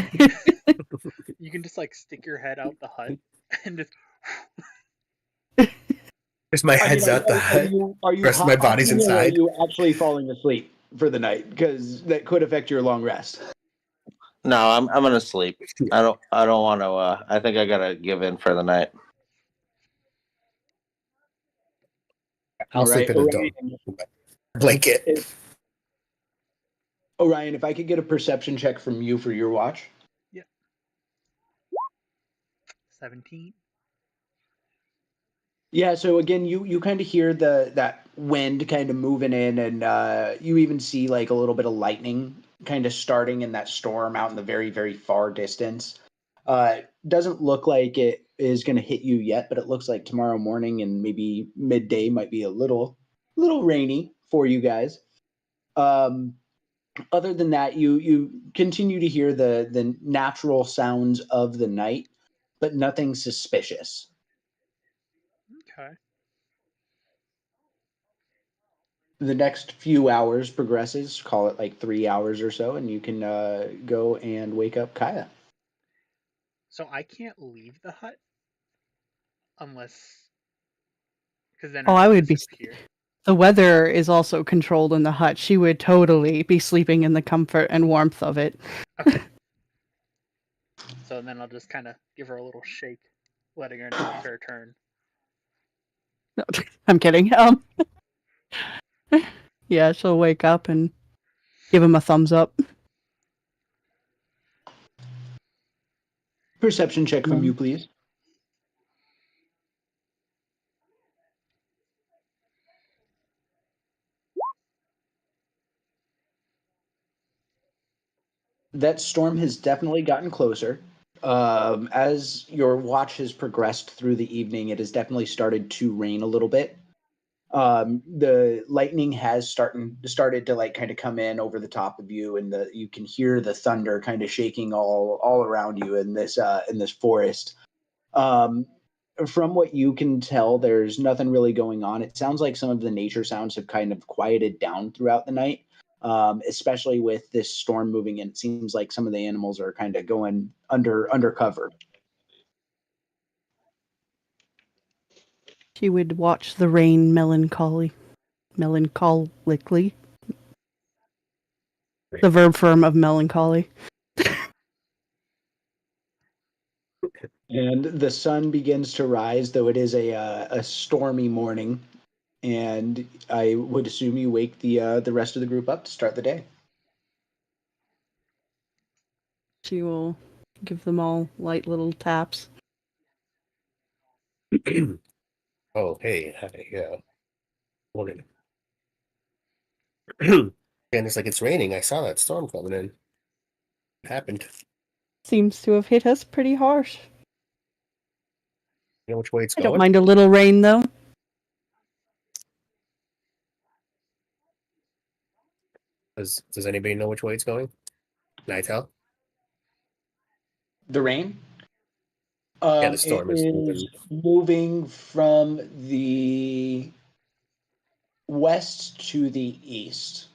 you can just like stick your head out the hut and just. Just my I mean, head's out the hut. are you Rest of my body's hotboxing or are inside. you actually falling asleep for the night? Because that could affect your long rest. No, I'm gonna sleep. I don't want to. I think I gotta give in for the night. I'll All sleep right, in the dorm. Blanket. Orion, if I could get a perception check from you for your watch. Yeah. 17. Yeah, so again, you kind of hear that wind kind of moving in, and you even see like a little bit of lightning kind of starting in that storm out in the very, very far distance. Doesn't look like it is going to hit you yet, but it looks like tomorrow morning and maybe midday might be a little rainy for you guys. Other than that, you continue to hear the natural sounds of the night, but nothing suspicious. Okay. The next few hours progresses, call it like 3 hours or so, and you can go and wake up Kaya. So I can't leave the hut unless, because then Oh, I'm I gonna would be. disappear. The weather is also controlled in the hut. She would totally be sleeping in the comfort and warmth of it. Okay. So then I'll just kind of give her a little shake, letting her know it's her turn. No, I'm kidding. Yeah, she'll wake up and give him a thumbs up. Perception check from you, please. That storm has definitely gotten closer. As your watch has progressed through the evening, it has definitely started to rain a little bit. The lightning has started to like kind of come in over the top of you, and you can hear the thunder kind of shaking all around you in this forest. From what you can tell, there's nothing really going on. It sounds like some of the nature sounds have kind of quieted down throughout the night, especially with this storm moving in. It seems like some of the animals are kind of going undercover. She would watch the rain melancholically. The verb form of melancholy. And the sun begins to rise, though it is a stormy morning. And I would assume you wake the rest of the group up to start the day. She will give them all light little taps. Oh, hey, yeah. Morning. And it's like it's raining. I saw that storm coming in. It happened. Seems to have hit us pretty harsh. You know which way it's I going? don't mind a little rain, though. Does anybody know which way it's going? Can I tell? The rain? Yeah, the storm it is is moving from the west to the east.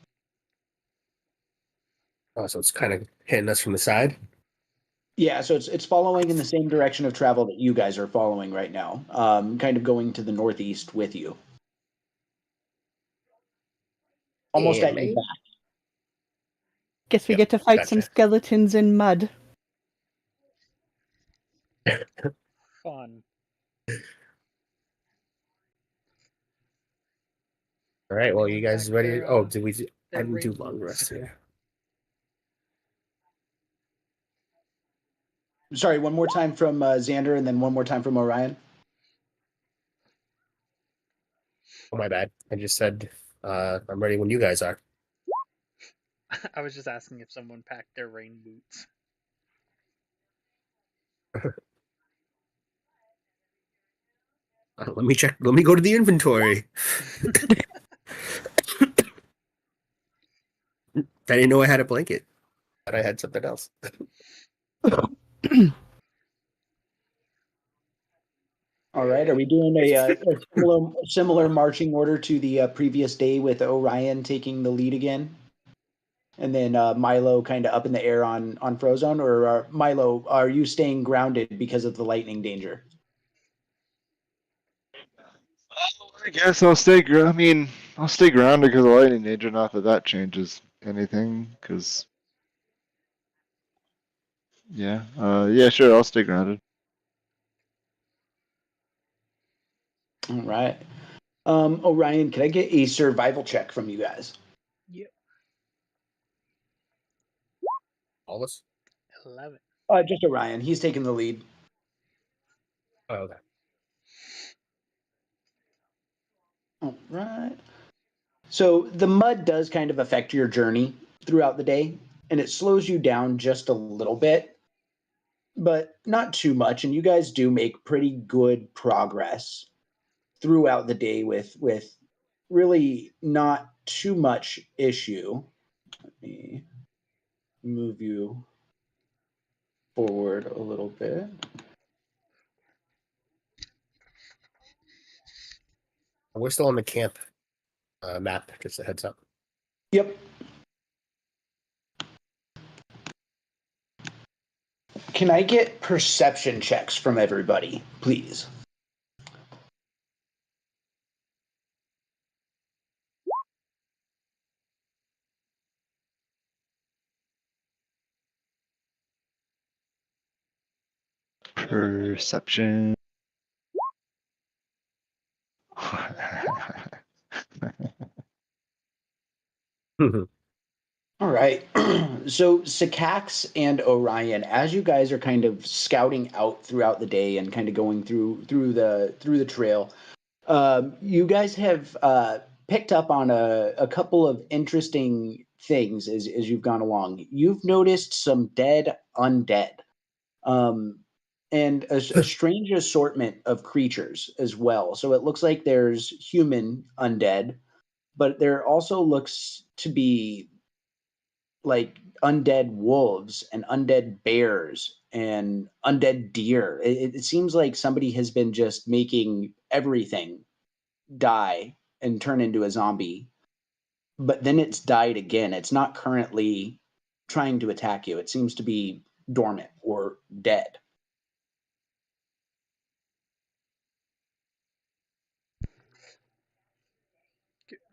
Oh, so it's kind of hitting us from the side. Yeah, so it's following in the same direction of travel that you guys are following right now. Kind of going to the northeast with you. Almost Yeah, at your mate. back. Guess we Yep, get to fight some gotcha. skeletons in mud. Fun. All right. Well, you Anyone guys pack ready? their, Oh, did we? I their didn't do rain long boots? rest here. Sorry, one more time from Xander, and then one more time from Orion. Oh, my bad. I just said I'm ready when you guys are. I was just asking if someone packed their rain boots. Let me check. Let me go to the inventory. I didn't know I had a blanket. But I had something else. All right, are we doing a similar marching order to the previous day with Orion taking the lead again? And then Milo kind of up in the air on Frozone? Or Milo, are you staying grounded because of the lightning danger? I guess I'll stay. I'll stay grounded because of lightning danger. Not that that changes anything. Because yeah, yeah, sure, I'll stay grounded. All right. Orion, can I get a survival check from you guys? Yep. All of us? 11. Just Orion. He's taking the lead. Oh, okay. All right. So the mud does kind of affect your journey throughout the day, and it slows you down just a little bit, but not too much. And you guys do make pretty good progress throughout the day with really not too much issue. Let me move you forward a little bit. We're still on the camp map. Just a heads up. Yep. Can I get perception checks from everybody, please? Perception. All right. So Sikax and Orion, as you guys are kind of scouting out throughout the day and kind of going through the trail, you guys have picked up on a couple of interesting things as you've gone along. You've noticed some dead undead. And a strange assortment of creatures as well. So it looks like there's human undead, but there also looks to be like undead wolves and undead bears and undead deer. It seems like somebody has been just making everything die and turn into a zombie, but then it's died again. It's not currently trying to attack you. It seems to be dormant or dead.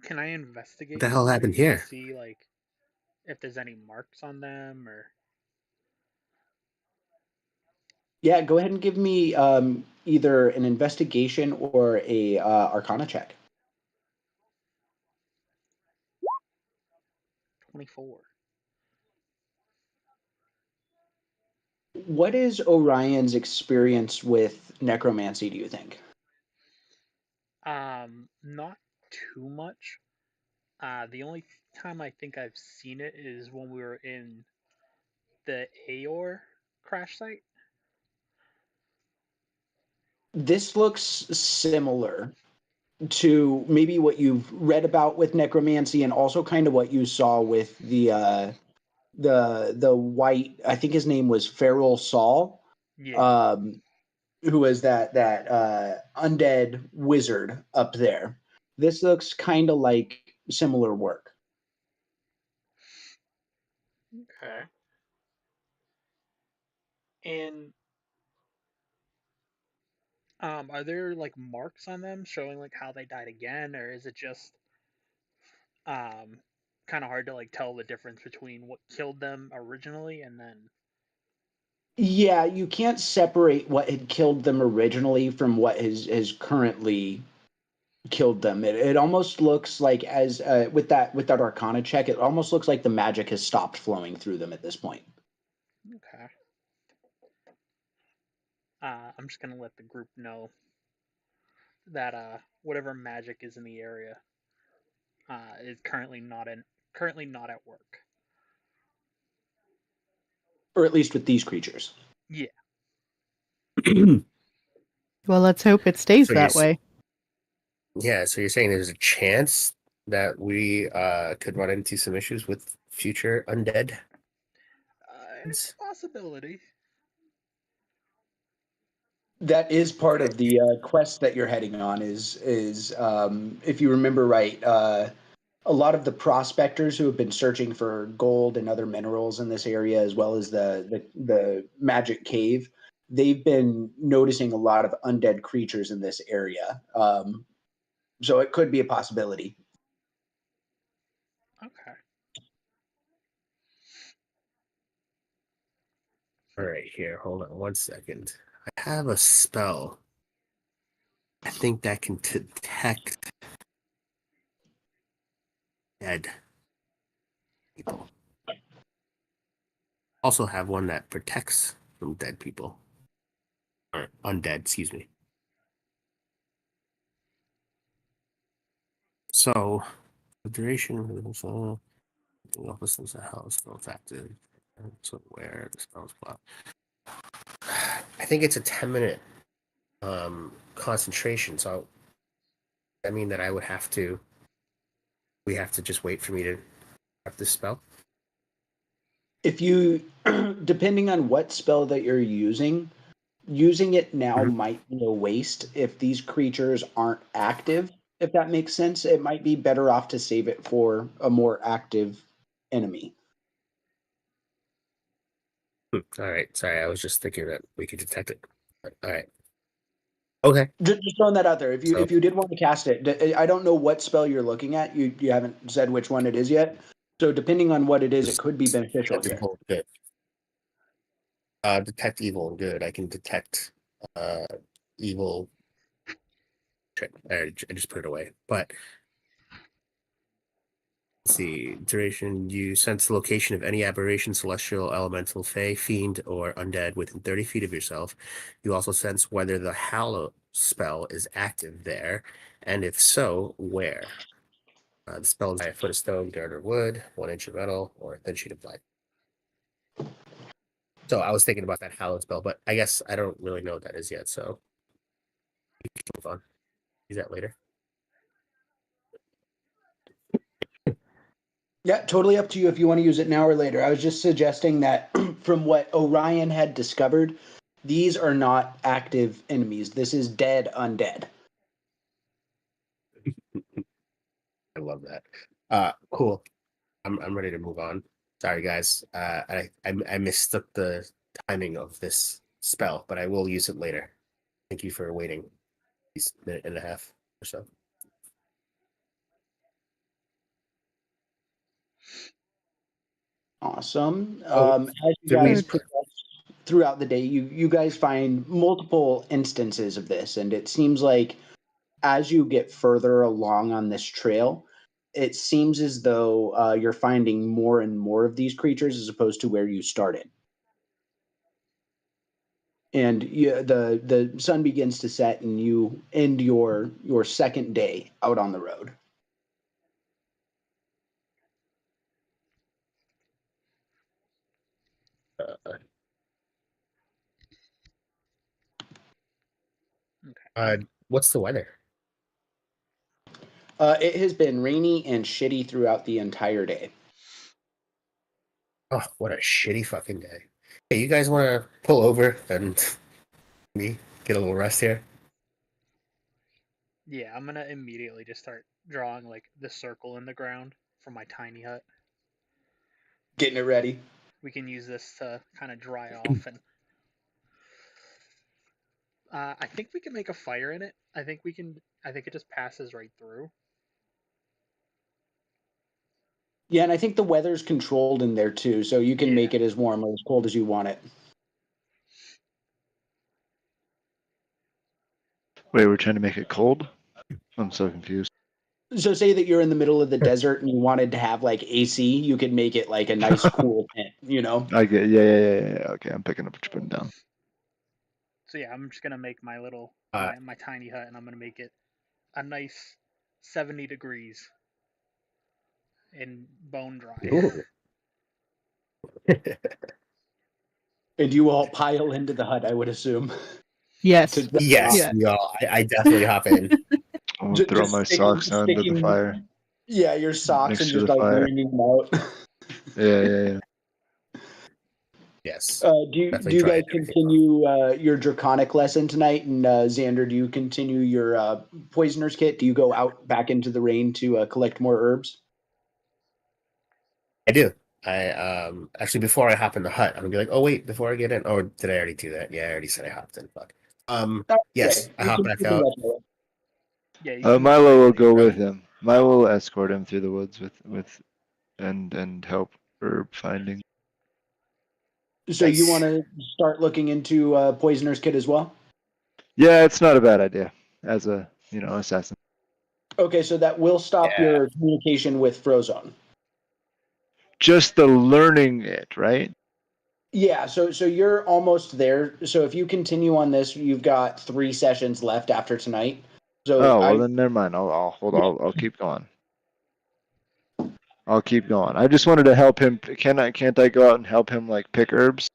Can I investigate What the hell some of happened these to here? see like if there's any marks on them or? Yeah, go ahead and give me either an investigation or a Arcana check. 24. What is Orion's experience with necromancy, do you think? Not too much. The only time I think I've seen it is when we were in the Aor crash site. This looks similar to maybe what you've read about with necromancy and also kind of what you saw with the white, I think his name was Feral Saul, Yeah. who was that undead wizard up there. This looks kind of like similar work. Okay. And are there like marks on them showing like how they died again, or is it just um kind of hard to like tell the difference between what killed them originally and then? Yeah, you can't separate what had killed them originally from what has currently killed them. It almost looks like as with that Arcana check, it almost looks like the magic has stopped flowing through them at this point. Okay. I'm just gonna let the group know that whatever magic is in the area is currently not at work. Or at least with these creatures. Yeah. Well, let's hope it stays So you're that way. Yeah, so you're saying there's a chance that we could run into some issues with future undead? It's a possibility. That is part of the quest that you're heading on. Is if you remember right, a lot of the prospectors who have been searching for gold and other minerals in this area, as well as the magic cave, they've been noticing a lot of undead creatures in this area. So it could be a possibility. Okay. All right, here, hold on 1 second. I have a spell. I think that can detect dead people. Also have one that protects from dead people. Or undead, excuse me. So, the duration of the opposites of how the spell is active. So where the spell's blocked. I think it's a 10-minute concentration, so I mean that we have to just wait for me to have this spell. If you, depending on what spell that you're using it now Mhm. might be a waste if these creatures aren't active. If that makes sense, it might be better off to save it for a more active enemy. All right, sorry, I was just thinking that we could detect it. All right. Okay. Just throwing that out there. If you So- if you did want to cast it, I don't know what spell you're looking at. You haven't said which one it is yet. So depending on what it is, it could be beneficial Detect here. evil and good. Detect evil and good. I can detect evil. I just put it away. But let's see. Duration. You sense the location of any aberration, celestial, elemental, fey, fiend, or undead within 30 feet of yourself. You also sense whether the Hallow spell is active there, and if so, where. The spell is by a foot of stone, dirt, or wood, 1 inch of metal, or a thin sheet of light. So I was thinking about that Hallow spell, but I guess I don't really know what that is yet. So we can move on. Use that later. Yeah, totally up to you if you want to use it now or later. I was just suggesting that from what Orion had discovered, these are not active enemies. This is dead undead. I love that. Cool. I'm ready to move on. Sorry, guys. I mistook the timing of this spell, but I will use it later. Thank you for waiting. A minute and a half or so. Awesome. Oh, As you did we- guys progress throughout the day, you guys find multiple instances of this, and it seems like as you get further along on this trail, it seems as though you're finding more and more of these creatures as opposed to where you started. And the sun begins to set, and you end your second day out on the road. What's the weather? It has been rainy and shitty throughout the entire day. Oh, what a shitty fucking day. Hey, you guys want to pull over and me get a little rest here? Yeah, I'm gonna immediately just start drawing like the circle in the ground for my tiny hut. Getting it ready. We can use this to kind of dry off, and I think we can make a fire in it. I think we can. I think it just passes right through. Yeah, and I think the weather's controlled in there too, so you can make it as warm or as cold as you want it. Wait, we're trying to make it cold? I'm so confused. So say that you're in the middle of the desert and you wanted to have like AC, you could make it like a nice cool tent, you know? I get, yeah. Okay, I'm picking up what you're putting down. So yeah, I'm just gonna make my little my tiny hut, and I'm gonna make it a nice 70 degrees and bone dry. Ooh. And you all pile into the hut, I would assume. Yes. To- Yes, Yeah. we all. I definitely hop in. I'm Ju- gonna throw just my sticking- socks onto the sticking- fire. Yeah, your socks Next and to just the like fire. wringing them out. Yeah. Yes. Do you Definitely try guys it, everything. continue your draconic lesson tonight? And Xander, do you continue your poisoner's kit? Do you go out back into the rain to collect more herbs? I do. I actually before I hop in the hut, I'm gonna be like, oh wait, before I get in. Or did I already do that? Yeah, I already said I hopped in. Fuck. Yes, Okay, I you hop can back do out. that. Yeah, you can Milo will go Really? with him. Milo will escort him through the woods with and help herb finding. So you Nice. want to start looking into poisoner's kit as well? Yeah, it's not a bad idea as a assassin. Okay, so that will stop Yeah. your communication with Frozone. Just the learning it, right? Yeah, so you're almost there. So if you continue on this, you've got 3 sessions left after tonight. So Oh well, then never mind. I'll hold. I'll keep going. I'll keep going. I just wanted to help him. Can't I go out and help him like pick herbs?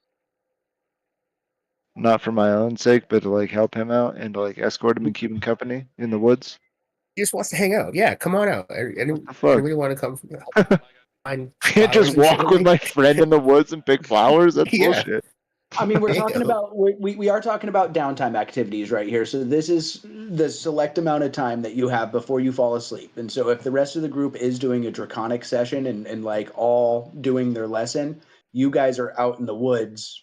Not for my own sake, but to like help him out and to like escort him and keep him company in the woods. He just wants to hang out. Yeah, come on out. What the fuck? Anybody want to come? Find I can't flowers just and shit walk and with make- my friend in the woods and pick flowers. That's Yeah. bullshit. I mean, we're There you talking go. about we are talking about downtime activities right here. So this is the select amount of time that you have before you fall asleep. And so if the rest of the group is doing a draconic session and like all doing their lesson, you guys are out in the woods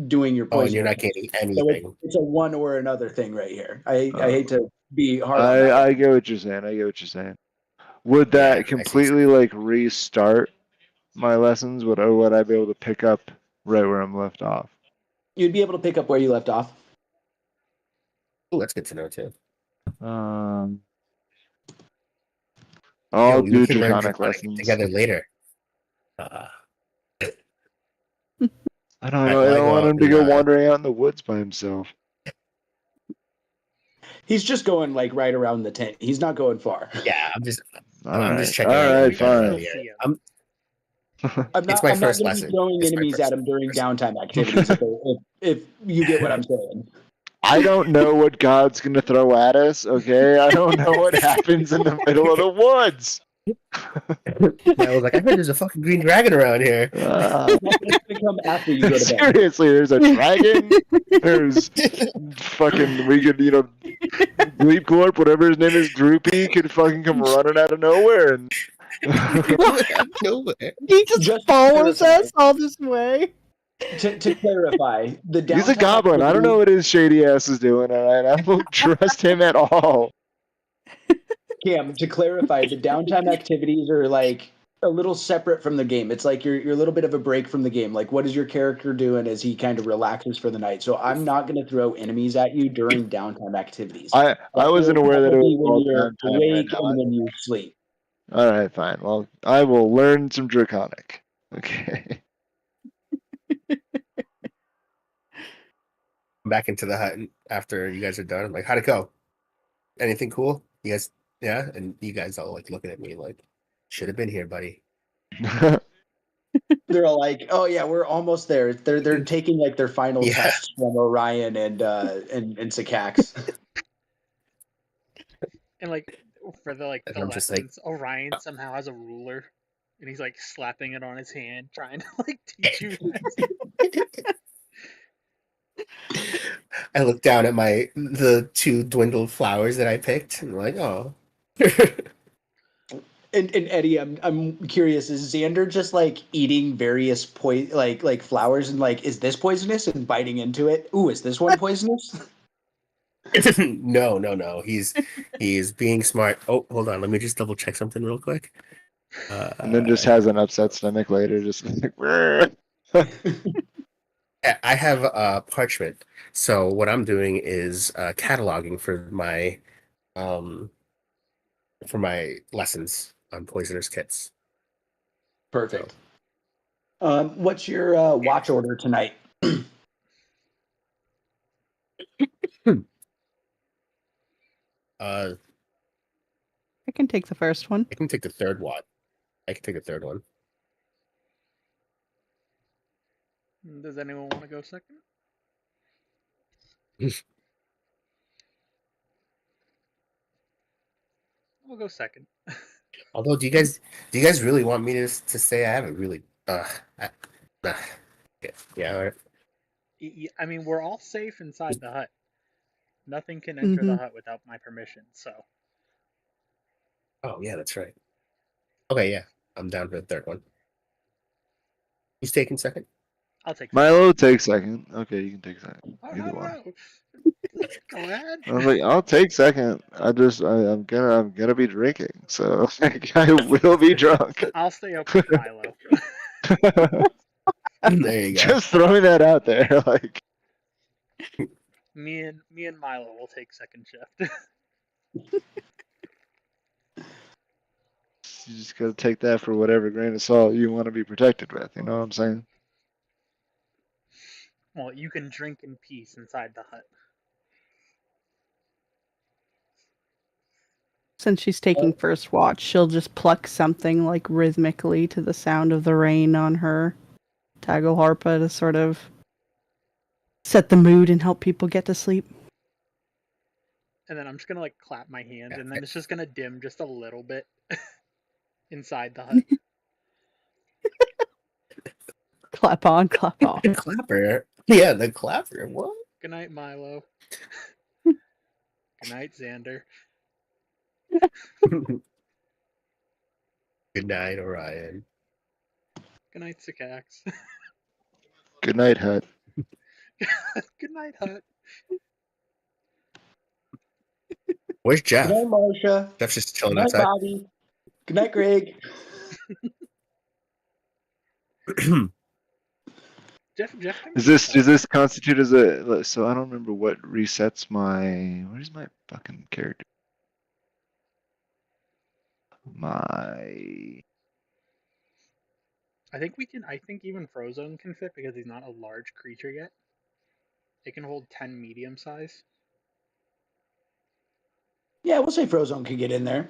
doing your Oh, poison. and you're not getting So anything. it's a one or another thing right here. I hate to be hard on I that. get what you're saying. Would Yeah, I that see. completely like restart my lessons? Would I be able to pick up right where I'm left off? You'd be able to pick up where you left off. Oh, that's good to know too. I'll We do can learn draconic draconic lessons. together later. I don't I know. I don't go want out him to and, go wandering out in the woods by himself. He's just going like right around the tent. He's not going far. Yeah, I'm just All just right. checking out. All right. You guys Fine. still see him. I'm It's not. my I'm not first going to be lesson. throwing It's my enemies first at him during lesson. downtime activities. If you get what I'm saying. I don't know what God's gonna throw at us. Okay, I don't know what happens in the middle of the woods. I was like, I heard there's a fucking green dragon around here. Uh, That's going to come after you go to bed. seriously, there's a dragon. There's fucking we could Gleep Corp, whatever his name is, Droopy, could fucking come running out of nowhere and. Nowhere. He just Just to follows clarify. us all this way. To clarify, the downtime He's a goblin. I don't know activities- what his shady ass is doing. All right, I don't trust him at all. Cam, to clarify, the downtime activities are like a little separate from the game. It's like you're a little bit of a break from the game. Like, what is your character doing as he kind of relaxes for the night? So I'm not going to throw enemies at you during downtime activities. I wasn't aware that it Probably was when you're all downtime right awake now. and when you sleep. All right, fine. Well, I will learn some Draconic. Okay. Back into the hut after you guys are done. I'm like, how'd it go? Anything cool? You guys, yeah? And you guys all like looking at me like, should have been here, buddy. They're all like, "Oh yeah, we're almost there." They're taking like their final Yeah. tests from Orion and Sycax. And like for the And the I'm just like, lessons, Orion somehow has a ruler, and he's like slapping it on his hand, trying to like teach you. I look down at the 2 dwindled flowers that I picked, and I'm like, oh. And Eddie, I'm curious. Is Xander just like eating various like flowers and like, is this poisonous and biting into it? Ooh, is this one poisonous? No. He's being smart. Oh, hold on. Let me just double check something real quick. And then just has an upset stomach later, just like. I have parchment. So what I'm doing is cataloging for my lessons on poisonous kits. Perfect. What's your watch order tonight? I I can take the first one. can take the third one. I can take the third one. Does anyone want to go second? I'll go second. Although, do you guys really want me to say I haven't really? Yeah. All right. I mean, we're all safe inside the hut. Nothing can enter the hut without my permission. So. Oh yeah, that's right. Okay, yeah, I'm down for the third one. Who's taking second? I'll take. Milo, take second. Okay, you can take second. Oh, Either no. one. Go ahead. I was like, I'll take second. I'm gonna be drinking, so I will be drunk. I'll stay up with Milo. There you go. Just throwing that out there, like. Me and Milo will take second shift. You just gotta take that for whatever grain of salt you want to be protected with. You know what I'm saying? Well, you can drink in peace inside the hut. Since she's taking first watch, she'll just pluck something like rhythmically to the sound of the rain on her tagoharpa to sort of set the mood and help people get to sleep. And then I'm just gonna like clap my hand, and then it's just gonna dim just a little bit inside the hut. Clap on, clap off. The clapper. Yeah, the clapper. What? Good night, Milo. Good night, Xander. Good night, Orion. Good night, Sycax. Good night, Hut. Good night, Hut. Where's Jeff? Good night, Marcia. Jeff's just Good chilling night, outside. Bobby. Good night, Greg. Jeff. Does this constitute as a? So I don't remember what resets my. Where's my fucking character? My. I think even Frozone can fit because he's not a large creature yet. It can hold 10 medium size. Yeah, we'll say Frozone could get in there.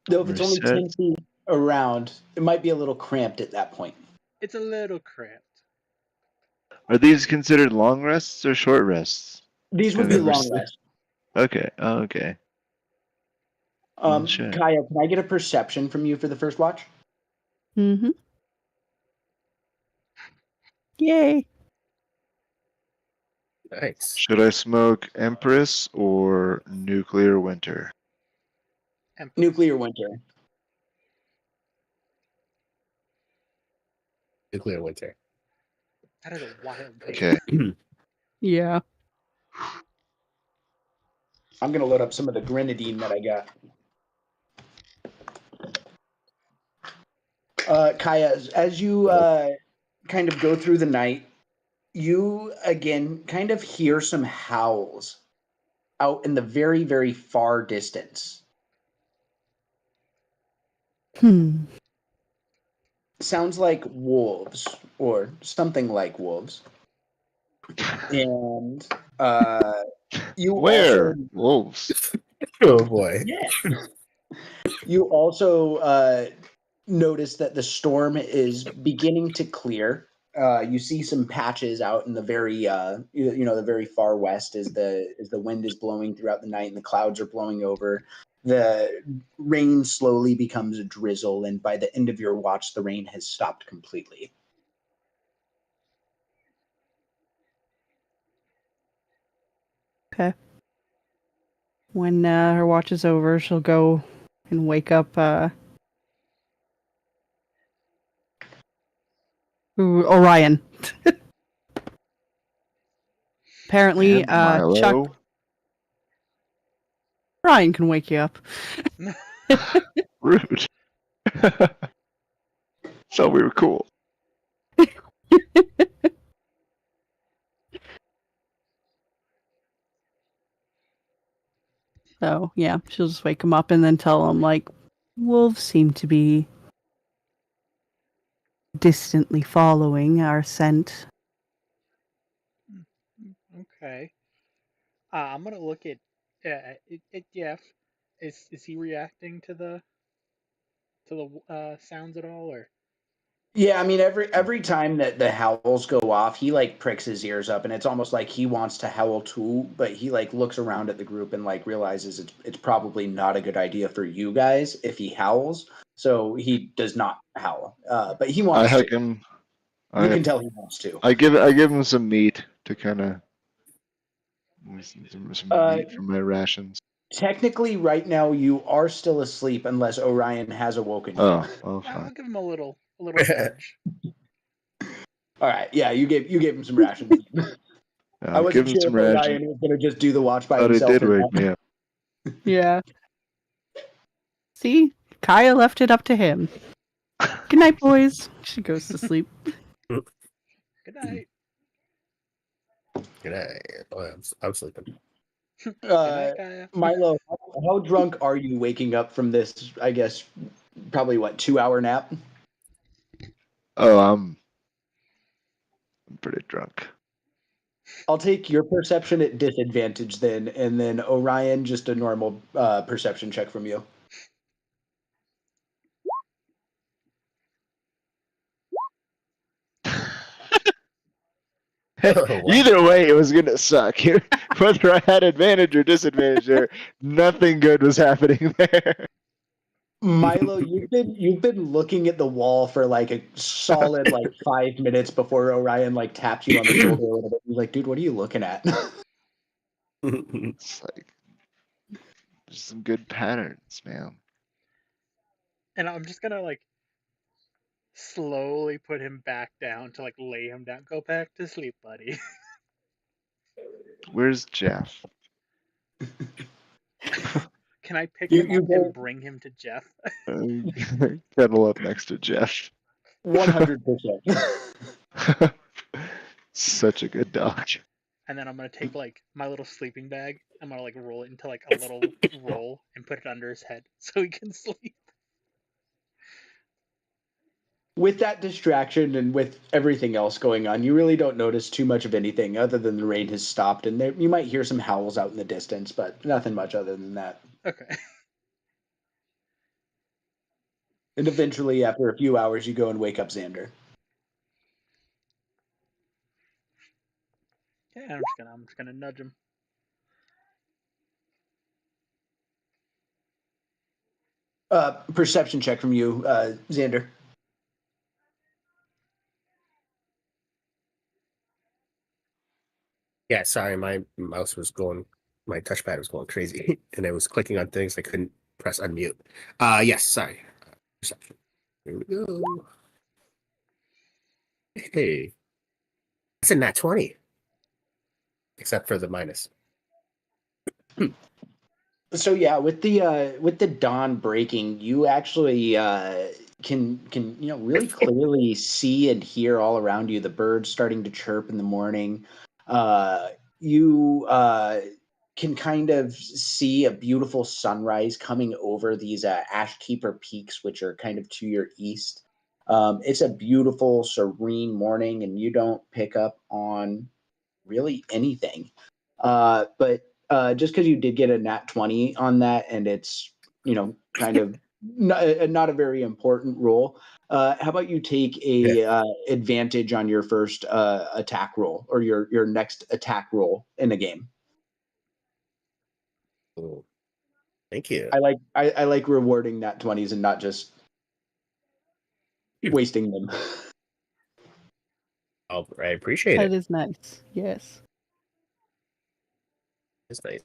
Though if it's only Reset. 10 feet around, it might be a little cramped at that point. It's a little cramped. Are these considered long rests or short rests? These would I've be never long seen- rests. Okay. Oh, okay. Well, shit. Kaya, can I get a perception from you for the first watch? Mm-hmm. Yay. Nice. Should I smoke Empress or Nuclear Winter? Nuclear winter. Nuclear winter. That is a wild thing. Okay. Yeah. I'm gonna load up some of the grenadine that I got. Kaya, as you kind of go through the night, you again kind of hear some howls out in the very, very far distance. Sounds like wolves or something like wolves. And you Where? also Wolves. Oh boy. you also notice that the storm is beginning to clear. You see some patches out in the very the very far west as the wind is blowing throughout the night and the clouds are blowing over. The rain slowly becomes a drizzle, and by the end of your watch, the rain has stopped completely. Okay. When her watch is over, she'll go and wake up Orion. Apparently, And Chuck Milo. Ryan can wake you up. Rude. So we were cool. So yeah, she'll just wake him up and then tell him like, wolves seem to be distantly following our scent. Okay. I'm gonna look at Jeff. Is he reacting to the sounds at all, or? Yeah, I mean every time that the howls go off, he like pricks his ears up, and it's almost like he wants to howl too, but he like looks around at the group and like realizes it's probably not a good idea for you guys if he howls, so he does not howl. But he I wants hug to. him. You can tell he wants to. I give him some meat to kind of some meat from my rations. Technically, right now you are still asleep unless Orion has awoken you. Oh, I'll fine. give him a little nudge. All right, yeah, you gave him some rations. I Give wasn't him sure some if rations. Orion was going to just do the watch by But it himself did or wake not. me up. Yeah. See, Kaya left it up to him. Good night, boys. She goes to sleep. Good night. Good night. Oh, I'm sleeping. Good night, Kaya. Milo, how drunk are you waking up from this? I guess probably 2-hour nap. Oh, I'm pretty drunk. I'll take your perception at disadvantage then, and then Orion just a normal perception check from you. Oh, wow. Either way, it was gonna suck. Whether I had advantage or disadvantage there, nothing good was happening there. Milo, you've been looking at the wall for like a solid 5 minutes before Orion taps you on the shoulder a little bit. He's like, dude, what are you looking at? It's like there's some good patterns, man. And I'm just gonna slowly put him back down to lay him down. Go back to sleep, buddy. Where's Jeff? Can I pick You- him you up go- and bring him to Jeff? Cuddle up next to Jeff. 100%. Such a good dog. And then I'm gonna take my little sleeping bag. I'm gonna roll it into a little roll and put it under his head so he can sleep. With that distraction and with everything else going on, you really don't notice too much of anything other than the rain has stopped, and you might hear some howls out in the distance, but nothing much other than that. Okay. And eventually, after a few hours, you go and wake up Xander. Yeah, I'm just gonna nudge him. Perception check from you, Xander. Yeah, sorry, my touchpad was going crazy, and I was clicking on things I couldn't press unmute. Yes, sorry. Perception. Here we go. Hey, it's a nat 20, except for the minus. So yeah, with the dawn breaking, you actually can really clearly see and hear all around you. The birds starting to chirp in the morning. You can kind of see a beautiful sunrise coming over these Ashkeeper Peaks, which are kind of to your east. It's a beautiful, serene morning, and you don't pick up on really anything. But just because you did get a nat 20 on that, and it's kind of not a very important roll. How about you take a advantage on your first attack roll, or your next attack roll in the game? Oh, thank you. I like rewarding nat 20s and not just wasting them. Oh, I appreciate That it. is nice. Yes. It's nice.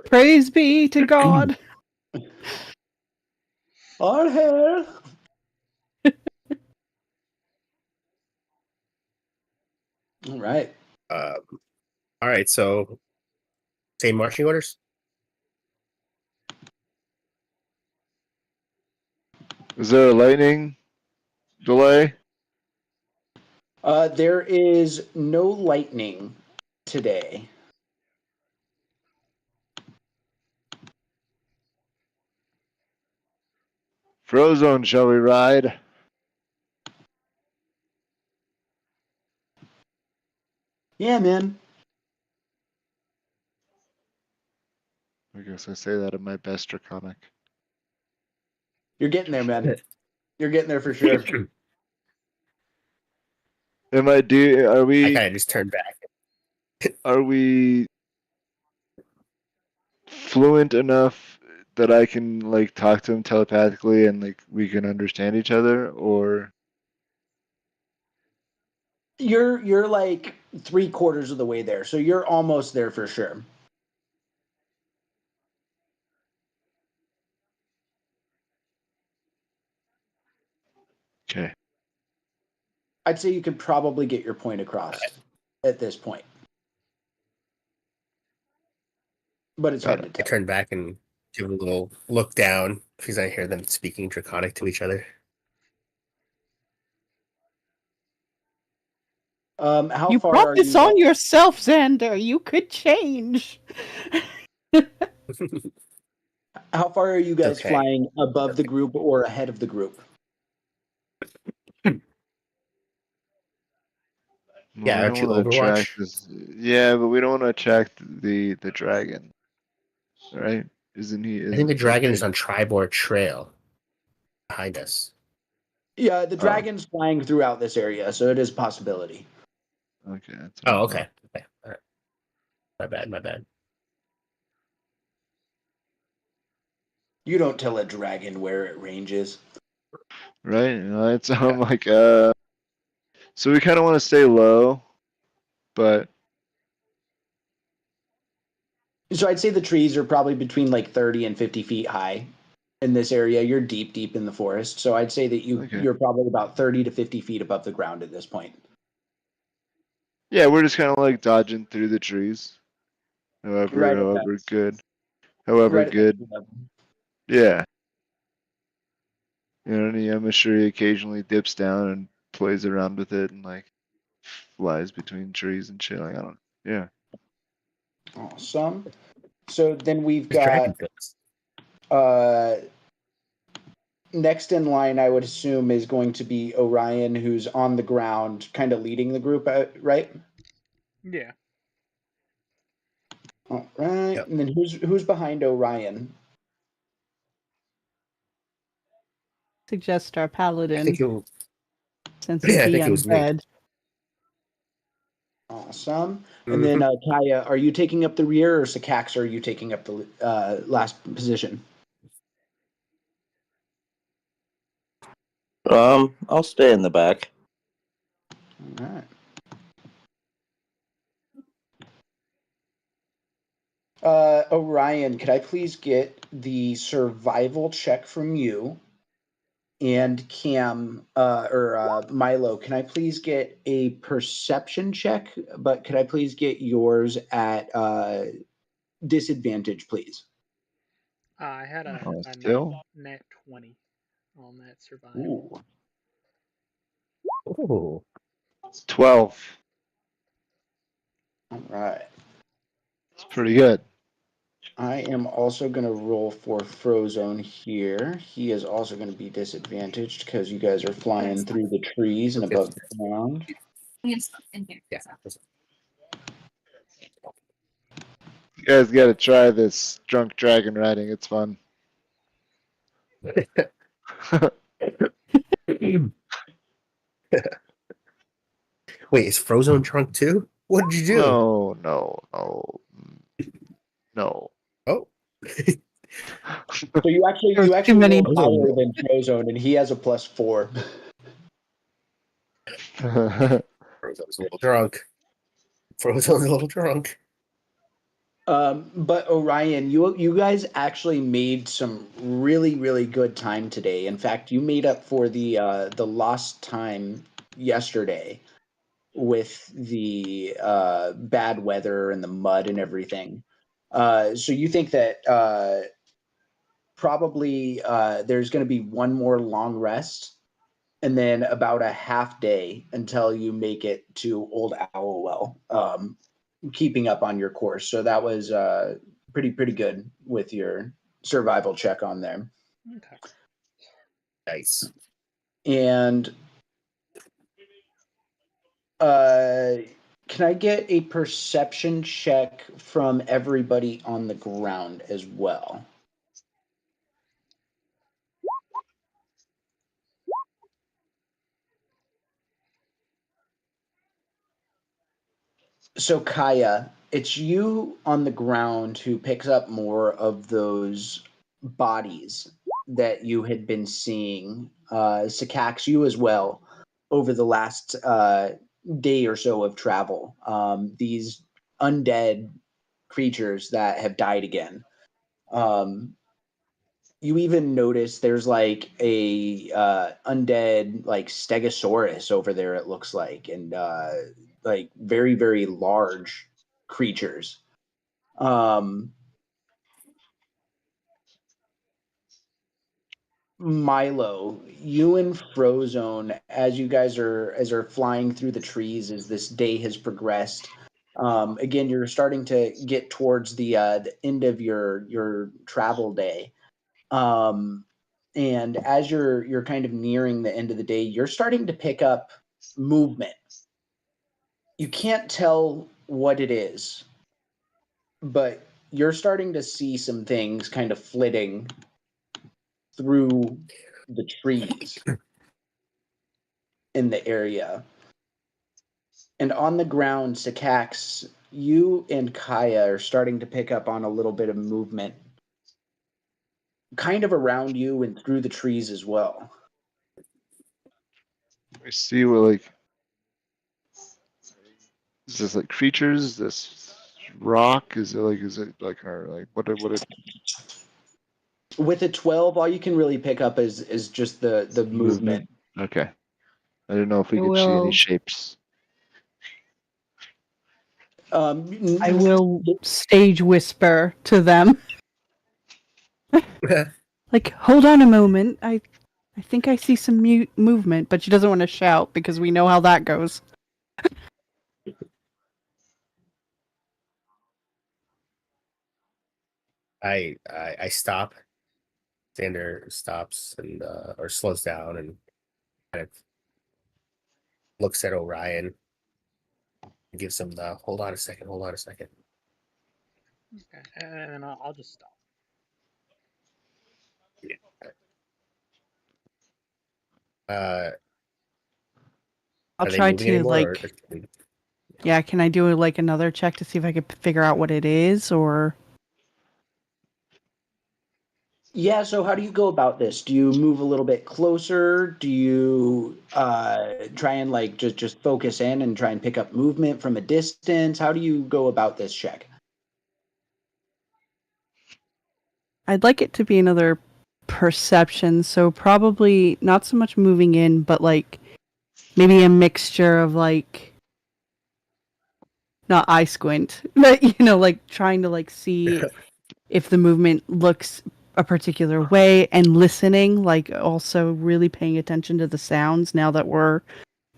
Praise be to God. Our hair. All right. All right, so same marching orders. Is there a lightning delay? There is no lightning today. Frozone, shall we ride? Yeah, man. I guess I say that in my best draconic. You're getting there, man. You're getting there for sure. Are I we kind of just turned back. are we fluent enough that I can like talk to him telepathically and like we can understand each other, or You're like 3/4 of the way there, so you're almost there for sure. okay? I'd say you could probably get your point across at this point, but it's hard to I tell. turned back and give a little look down because I hear them speaking draconic to each other. How You far brought are this you? on yourself, Xander. You could change. How far are you guys Okay. flying above the group or ahead of the group? Well, Yeah, we aren't don't you want to attract Overwatch? this. Yeah, but we don't want to attract the dragon, right? Isn't he? I think the Isn't he dragon big? is on Tribord Trail behind us. Yeah, the Oh, dragon's flying throughout this area, so it is a possibility. okay. That's what I Oh, thought. okay. Okay. All right. My bad. My bad. You don't tell a dragon where it ranges. Right? You know, it's Yeah. like so we kind of want to stay low, but So I'd say the trees are probably between like 30 and 50 feet high in this area. You're deep in the forest, so I'd say that okay. you're probably about 30 to 50 feet above the ground at this point. Yeah, we're just kind of like dodging through the trees. Right at However that, good. However right at that good. tree level. Yeah. You know, and I'm sure he occasionally dips down and plays around with it and like flies between trees and shit. Like I don't. Yeah. Awesome. So then we've It's dragon got flips. next in line, I would assume, is going to be Orion, who's on the ground, kind of leading the group out, right? Yeah. All right. Yep. And then who's behind Orion? suggest our I paladin, think it, since yeah, I he think it was me. undead. Awesome. And then Kaya, are you taking up the rear, or Sakax, are you taking up the last position? I'll stay in the back. All right. Orion, could I please get the survival check from you? And Cam, Milo, can I please get a perception check? But could I please get yours at disadvantage, please? I had a Still? net 20 on that survival. Ooh. Oh, 12. All right. It's pretty good. I am also going to roll for Frozone here. He is also going to be disadvantaged because you guys are flying through the trees and above the ground. yeah. You guys got to try this drunk dragon riding. It's fun. Wait, is Frozone drunk too? What did you do? No. Oh. So you actually Too many- rolled higher than Frozone, and he has a +4. Frozone's a little drunk. Frozone's a little drunk. But Orion, you guys actually made some really, really good time today. In fact, you made up for the lost time yesterday with the bad weather and the mud and everything. So you think that probably there's going to be one more long rest, and then about a half day until you make it to Old Owlwell, keeping up on your course. So that was pretty good with your survival check on there. Okay. Nice. And can I get a perception check from everybody on the ground as well? So Kaya, it's you on the ground who picks up more of those bodies that you had been seeing. Sakax, you as well, over the last day or so of travel. These undead creatures that have died again. You even notice there's like a undead like stegosaurus over there, it looks like, and like very large creatures. Milo, you and Frozone, as you guys are flying through the trees as this day has progressed. Again, you're starting to get towards the end of your travel day. And as you're kind of nearing the end of the day, you're starting to pick up movement. You can't tell what it is, but you're starting to see some things kind of flitting through the trees in the area. And on the ground, Sakax, you and Kaya are starting to pick up on a little bit of movement kind of around you and through the trees as well. I see what, like, is this like creatures? Is this rock? Is it like our, like, what it With a 12, all you can really pick up is just the movement. Okay. I didn't know if we I could see any will- shapes. I will stage whisper to them. Like, hold on a moment. I think I see some movement, but she doesn't want to shout because we know how that goes. I stop. Xander stops and or slows down and kind of looks at Orion and gives him the hold on a second. Okay. And then I'll just stop. Yeah. Are I'll they try moving to anymore, or like. just- Yeah, can I do like another check to see if I could figure out what it is, or? Yeah, so how do you go about this? Do you move a little bit closer? Do you try and like just focus in and try and pick up movement from a distance? How do you go about this check? I'd like it to be another perception, so probably not so much moving in, but like maybe a mixture of like not eye squint, but like trying to like see if the movement looks a particular way and listening, like also really paying attention to the sounds now that we're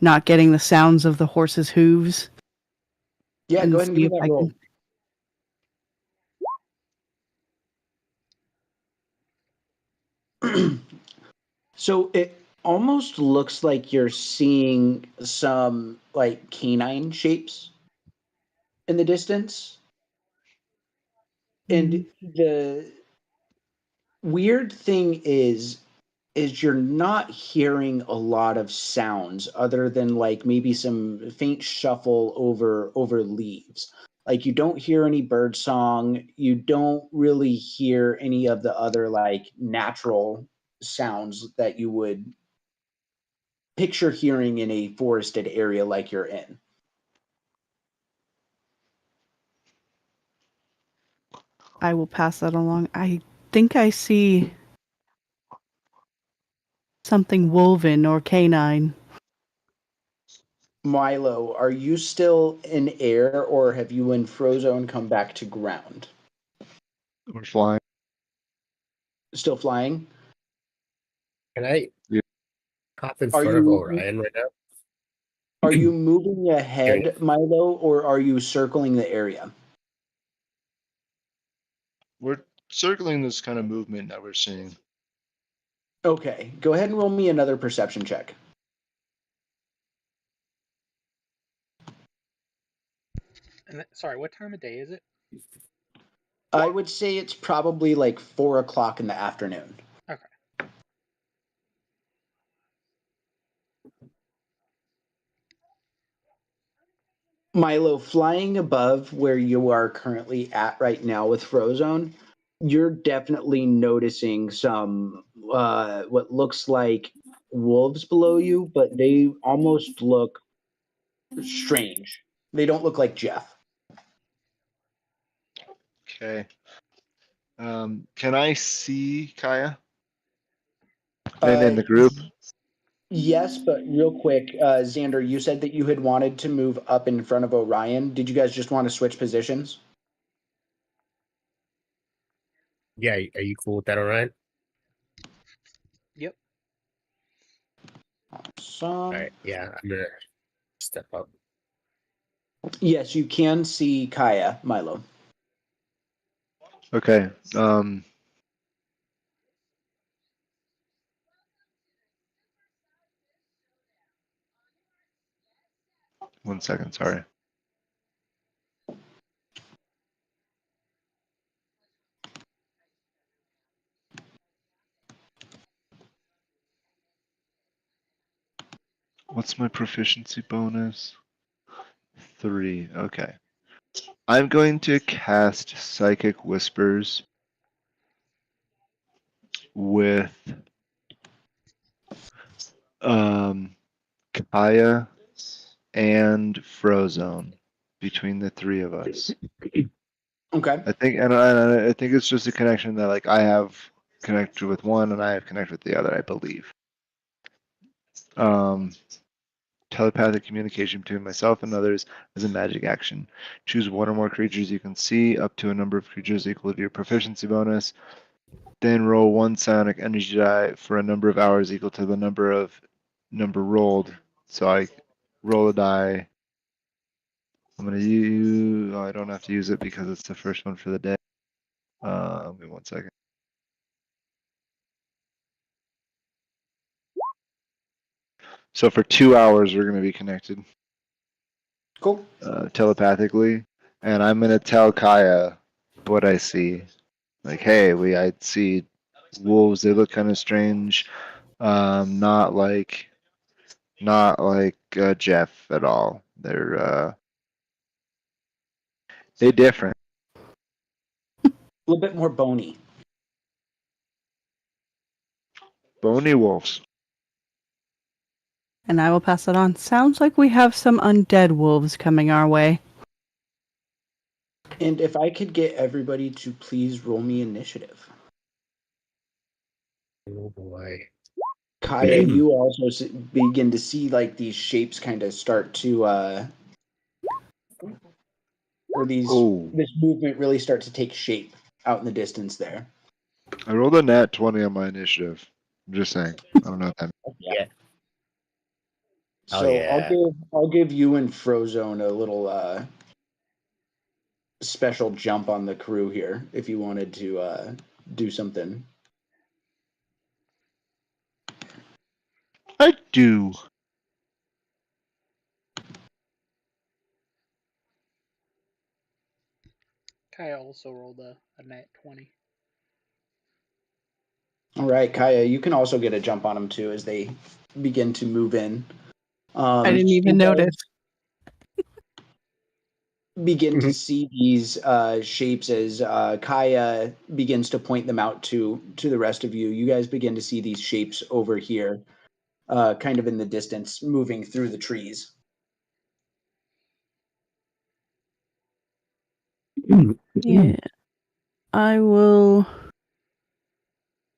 not getting the sounds of the horse's hooves. Yeah, And go ahead and see give if me that I roll. can. So it almost looks like you're seeing some like canine shapes in the distance. And the weird thing is you're not hearing a lot of sounds other than like maybe some faint shuffle over leaves. Like you don't hear any bird song, you don't really hear any of the other like natural sounds that you would picture hearing in a forested area like you're in. I will pass that along. I think I see something woven or canine. Milo, are you still in air or have you in Frozone come back to ground? We're flying. Still flying? Can I Yeah. hop in Are front of you Orion right now? are you moving Hearing ahead, Milo, or are you circling the area? We're circling this kind of movement that we're seeing. Okay, go ahead and roll me another perception check. And sorry, what time of day is it? I would say it's probably like 4 o'clock in the afternoon. Okay. Milo, flying above where you are currently at right now with Frozone, you're definitely noticing some what looks like wolves below you, but they almost look strange. They don't look like Jeff. Okay. Can I see Kaya? And in the group? Yes, but real quick, Xander, you said that you had wanted to move up in front of Orion. Did you guys just want to switch positions? Yeah, are you cool with that, Orion? Yep. All Awesome. right, yeah, I'm gonna step up. Yes, you can see Kaya, Milo. Okay. 1 second, sorry. What's my proficiency bonus? 3. Okay. I'm going to cast Psychic Whispers with Kaya and Frozone between the three of us. Okay. I think, and I think it's just a connection that like I have connected with one and I have connected with the other, I believe. Telepathic communication between myself and others is a magic action. Choose one or more creatures you can see, up to a number of creatures equal to your proficiency bonus. Then roll one psionic energy die for a number of hours equal to the number rolled. So I roll a die. I'm gonna use. Oh, I don't have to use it because it's the first one for the day. Give me 1 second. So for 2 hours, we're gonna be connected Cool. telepathically, and I'm gonna tell Kaya what I see. Like, hey, I see wolves. They look kind of strange. Not like Jeff at all. They're different. A little bit more bony. Bony wolves. And I will pass it on. Sounds like we have some undead wolves coming our way. And if I could get everybody to please roll me initiative. Oh boy. Kaya, you also begin to see like these shapes kind of start to or these Oh, this movement really start to take shape out in the distance there. I rolled a nat 20 on my initiative. I'm just saying. I don't know what that means. Yeah. Oh, So yeah. I'll give you and Frozone a little special jump on the crew here if you wanted to do something. I do. Kaya also rolled a nat 20. All right, Kaya, you can also get a jump on them too as they begin to move in. I didn't even you guys notice. begin to see these shapes as Kaya begins to point them out to the rest of you. You guys begin to see these shapes over here, kind of in the distance, moving through the trees. Yeah. I will.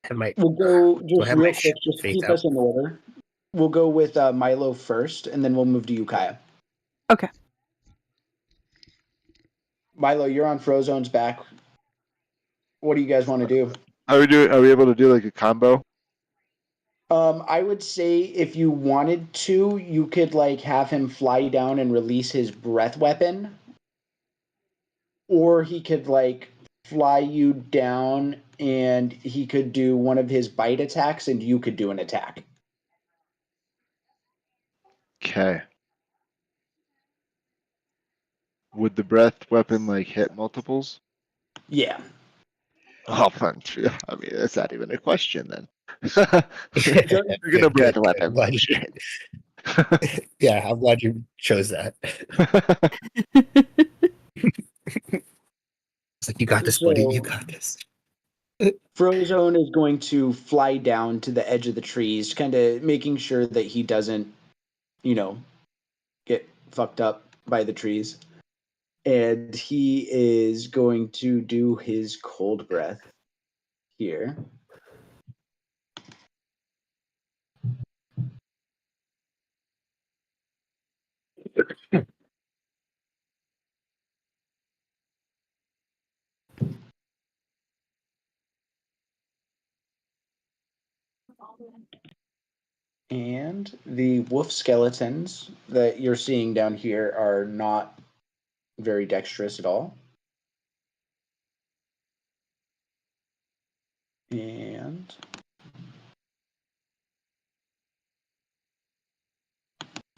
I might, We'll go do I just have my real quick, just to face keep out? us in order. We'll go with Milo first, and then we'll move to you, Kaya. Okay. Milo, you're on Frozone's back. What do you guys want to do? Are we able to do like a combo? I would say if you wanted to, you could like have him fly down and release his breath weapon, or he could like fly you down and he could do one of his bite attacks and you could do an attack. Okay. Would the breath weapon like hit multiples? Yeah. Oh, fun. I mean, that's not even a question then. You're gonna Good, breath good. weapon. Glad you- Yeah, I'm glad you chose that. It's like, you got this, buddy. You got this. Frozone is going to fly down to the edge of the trees, kind of making sure that he doesn't, get fucked up by the trees. And he is going to do his cold breath here. And the wolf skeletons that you're seeing down here are not very dexterous at all. And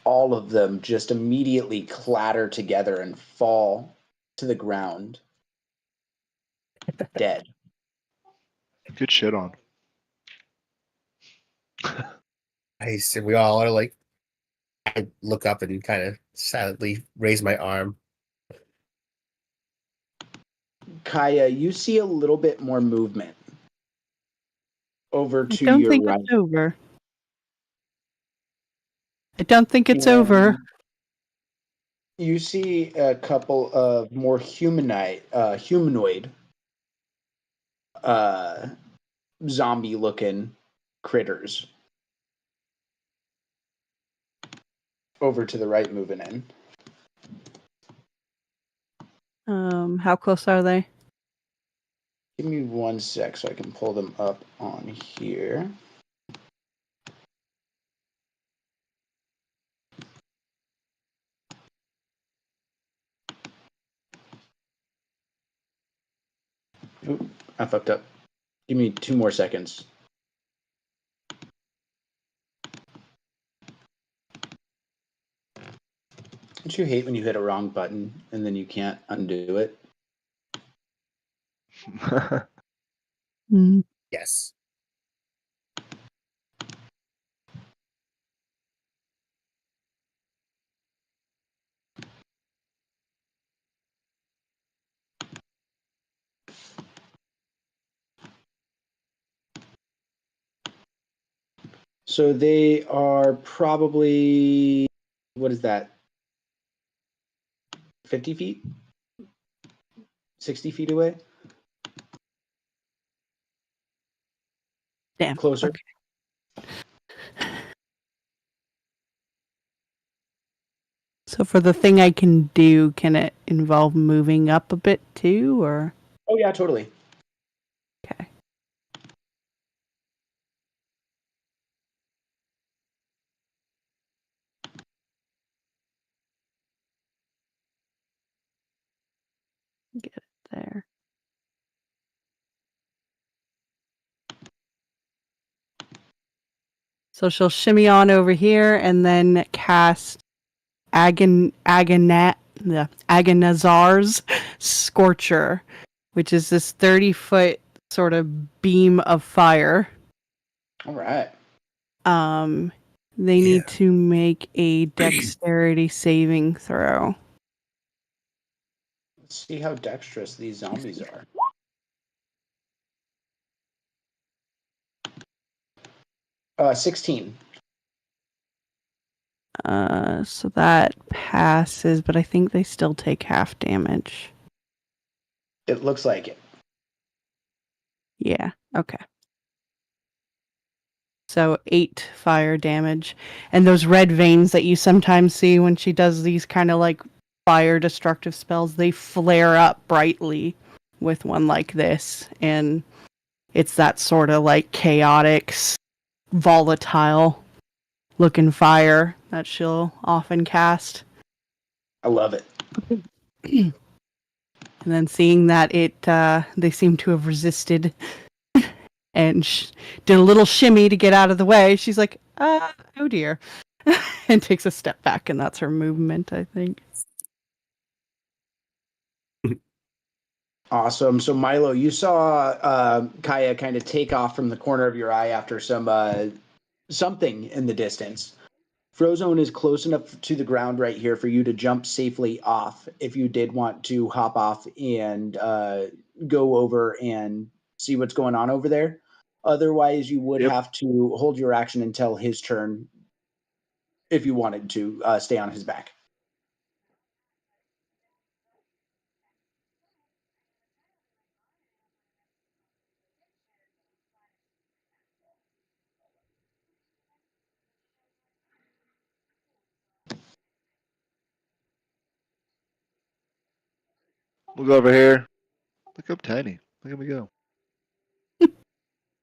all of them just immediately clatter together and fall to the ground, dead. Good shit on. Nice. And we all are like, I look up and kind of sadly raise my arm. Kaya, you see a little bit more movement over I to don't your think right. it's over. I don't think it's And over. you see a couple of more humanoid zombie-looking critters over to the right moving in. How close are they? Give me 1 sec so I can pull them up on here. Oop, I fucked up. Give me 2 more seconds. Don't you hate when you hit a wrong button and then you can't undo it? Mm. Yes. So they are probably, what is that? 50 feet? 60 feet away? Damn. Closer? Okay. So for the thing I can do, can it involve moving up a bit too, or? Oh, yeah, totally. Okay. Get it there. So she'll shimmy on over here and then cast Agonazar's Scorcher, which is this 30-foot sort of beam of fire. All right. They need to make a dexterity saving throw. Let's see how dexterous these zombies are. Uh, 16. So that passes, but I think they still take half damage. It looks like it. Yeah, okay. So 8 fire damage. And those red veins that you sometimes see when she does these kind of like fire destructive spells, they flare up brightly with one like this. And it's that sort of like chaotic, volatile looking fire that she'll often cast. I love it. And then seeing that they seem to have resisted and did a little shimmy to get out of the way, she's like, oh dear. And takes a step back, and that's her movement, I think. Awesome. So Milo, you saw Kaya kind of take off from the corner of your eye after something in the distance. Frozone is close enough to the ground right here for you to jump safely off if you did want to hop off and go over and see what's going on over there. Otherwise, you would have to hold your action until his turn if you wanted to stay on his back. We'll go over here. Look up tiny. Look at me go.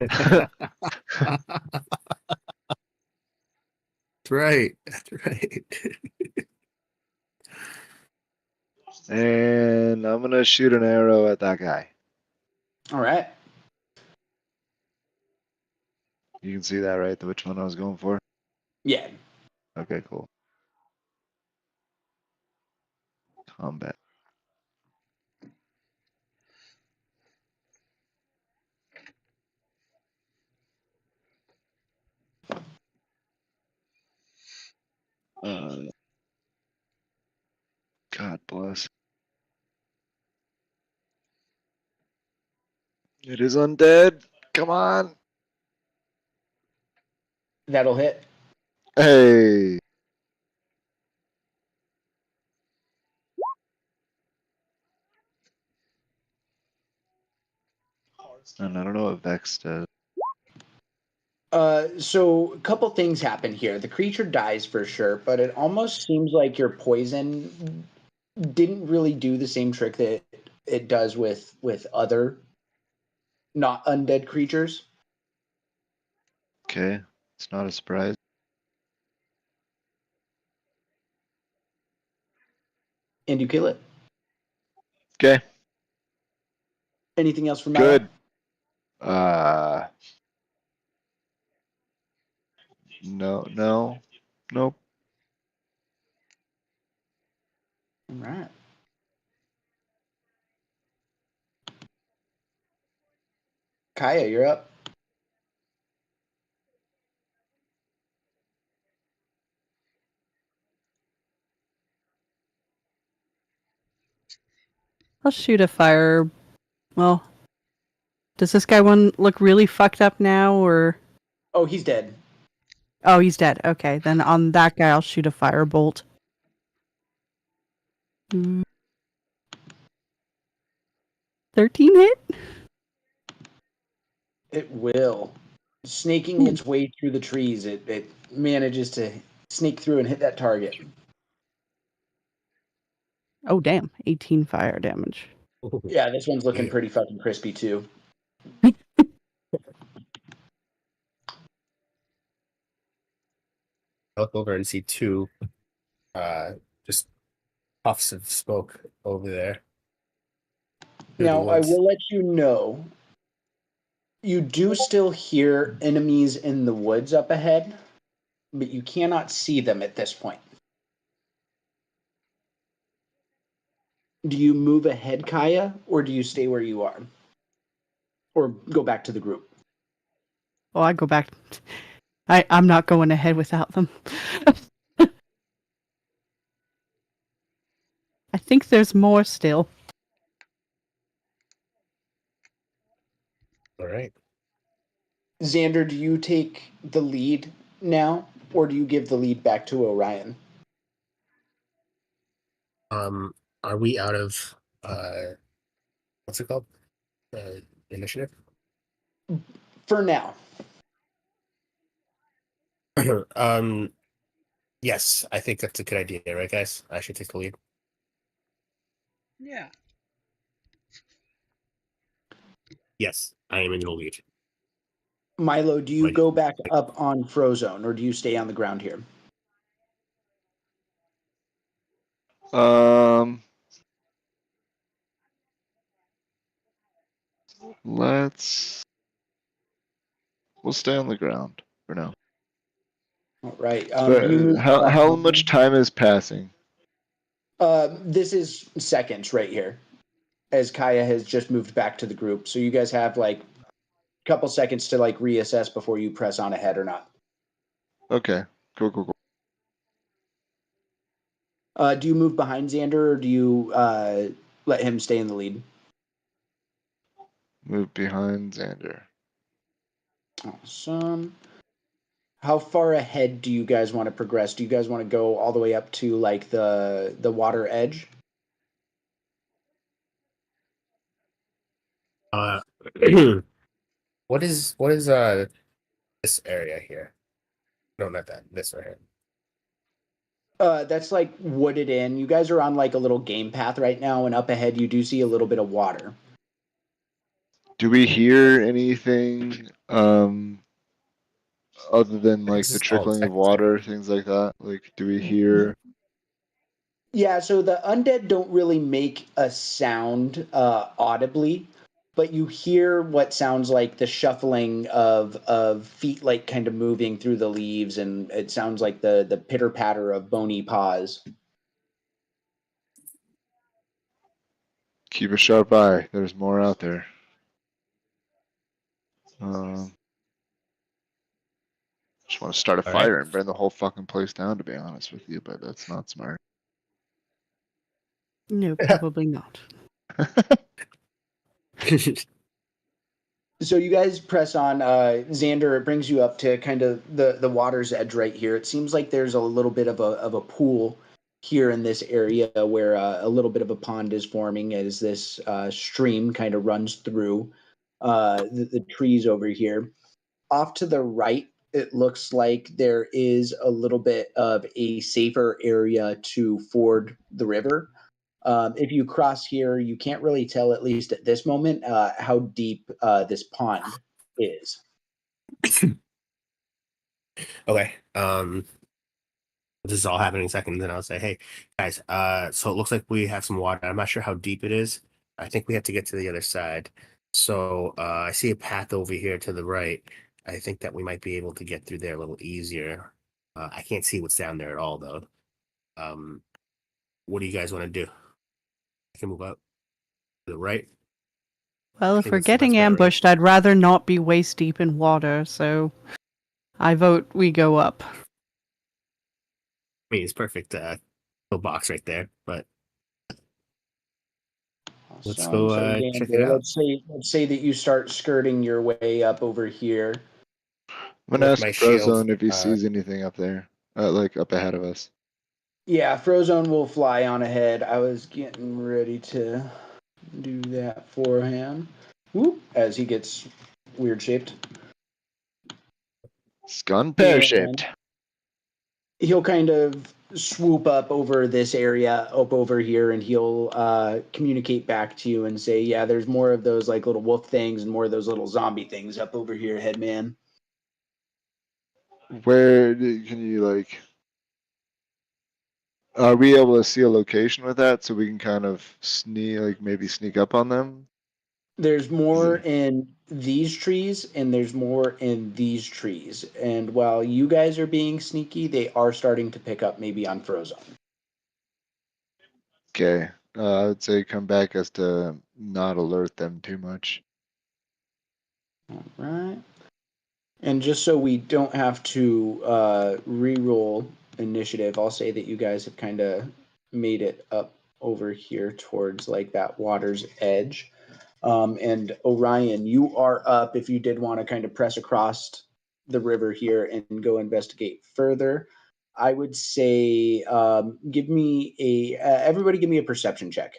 That's right. That's right. And I'm gonna shoot an arrow at that guy. All right. You can see that, right? Which one I was going for? Yeah. Okay, cool. Combat. God bless. It is undead. Come on. That'll hit. Hey. And I don't know what Vex does. So a couple things happen here. The creature dies for sure, but it almost seems like your poison didn't really do the same trick that it does with other not undead creatures. Okay. It's not a surprise. And you kill it. Okay. Anything else from Good. No. Nope. All right. Kaya, you're up. I'll shoot a fire. Well, does this guy one look really fucked up now, or? Oh, he's dead. Oh, he's dead. Okay, then on that guy, I'll shoot a firebolt. 13 hit? It will. Snaking its way through the trees, it manages to sneak through and hit that target. Oh, damn. 18 fire damage. Yeah, this one's looking Yeah. pretty fucking crispy too. I look over and see two just puffs of smoke over there. Through the Now, I woods. will let you know, you do still hear enemies in the woods up ahead, but you cannot see them at this point. Do you move ahead, Kaya, or do you stay where you are? Or go back to the group? Oh, I go back. I'm not going ahead without them. I think there's more still. All right. Xander, do you take the lead now, or do you give the lead back to Orion? Are we out of what's it called? Initiative? For now. Yes, I think that's a good idea, right, guys? I should take the lead. Yeah. Yes, I am in the lead. Milo, do you Right. go back up on Frozone, or do you stay on the ground here? We'll stay on the ground for now. All right. But Do you move how much time is passing? This is seconds right here, as Kaya has just moved back to the group. So you guys have like a couple seconds to like reassess before you press on ahead or not. Okay, cool. Do you move behind Xander, or do you let him stay in the lead? Move behind Xander. Awesome. How far ahead do you guys want to progress? Do you guys want to go all the way up to like the water edge? What is this area here? No, not that. This right here. That's like wooded in. You guys are on like a little game path right now, and up ahead you do see a little bit of water. Do we hear anything other than like This the is all trickling of text. water, things like that? Like, do we hear? Yeah, so the undead don't really make a sound audibly, but you hear what sounds like the shuffling of feet, like kind of moving through the leaves, and it sounds like the pitter patter of bony paws. Keep a sharp eye. There's more out there. Just want to start a All right. fire and burn the whole fucking place down, to be honest with you, but that's not smart. No, probably not. So you guys press on. Xander, it brings you up to kind of the water's edge right here. It seems like there's a little bit of a pool here in this area where a little bit of a pond is forming as this stream kind of runs through the trees over here. Off to the right, it looks like there is a little bit of a safer area to ford the river. If you cross here, you can't really tell, at least at this moment, how deep this pond is. Okay. This is all happening in seconds, then I'll say, hey, guys, so it looks like we have some water. I'm not sure how deep it is. I think we have to get to the other side. So I see a path over here to the right. I think that we might be able to get through there a little easier. I can't see what's down there at all, though. What do you guys want to do? I can move up to the right. Well, I if think we're that's the best getting bet, right? ambushed, I'd rather not be waist deep in water, so I vote we go up. I mean, it's perfect little box right there, but let's Awesome. go So, check it Xander, out. let's say that you start skirting your way up over here. I'm gonna with ask my shield. Frozone if he sees anything up there, like up ahead of us. Yeah, Frozone will fly on ahead. I was getting ready to do that for him. Whoop, as he gets weird shaped. It's gone pear-shaped. He'll kind of swoop up over this area, up over here, and he'll communicate back to you and say, yeah, there's more of those like little wolf things and more of those little zombie things up over here, Headman. Can you like? Are we able to see a location with that so we can kind of maybe sneak up on them? There's more in these trees, and there's more in these trees. And while you guys are being sneaky, they are starting to pick up maybe on Frozone. Okay. I would say come back as to not alert them too much. All right. And just so we don't have to re-roll initiative, I'll say that you guys have kind of made it up over here towards like that water's edge. And Orion, you are up if you did want to kind of press across the river here and go investigate further. I would say give me everybody give me a perception check.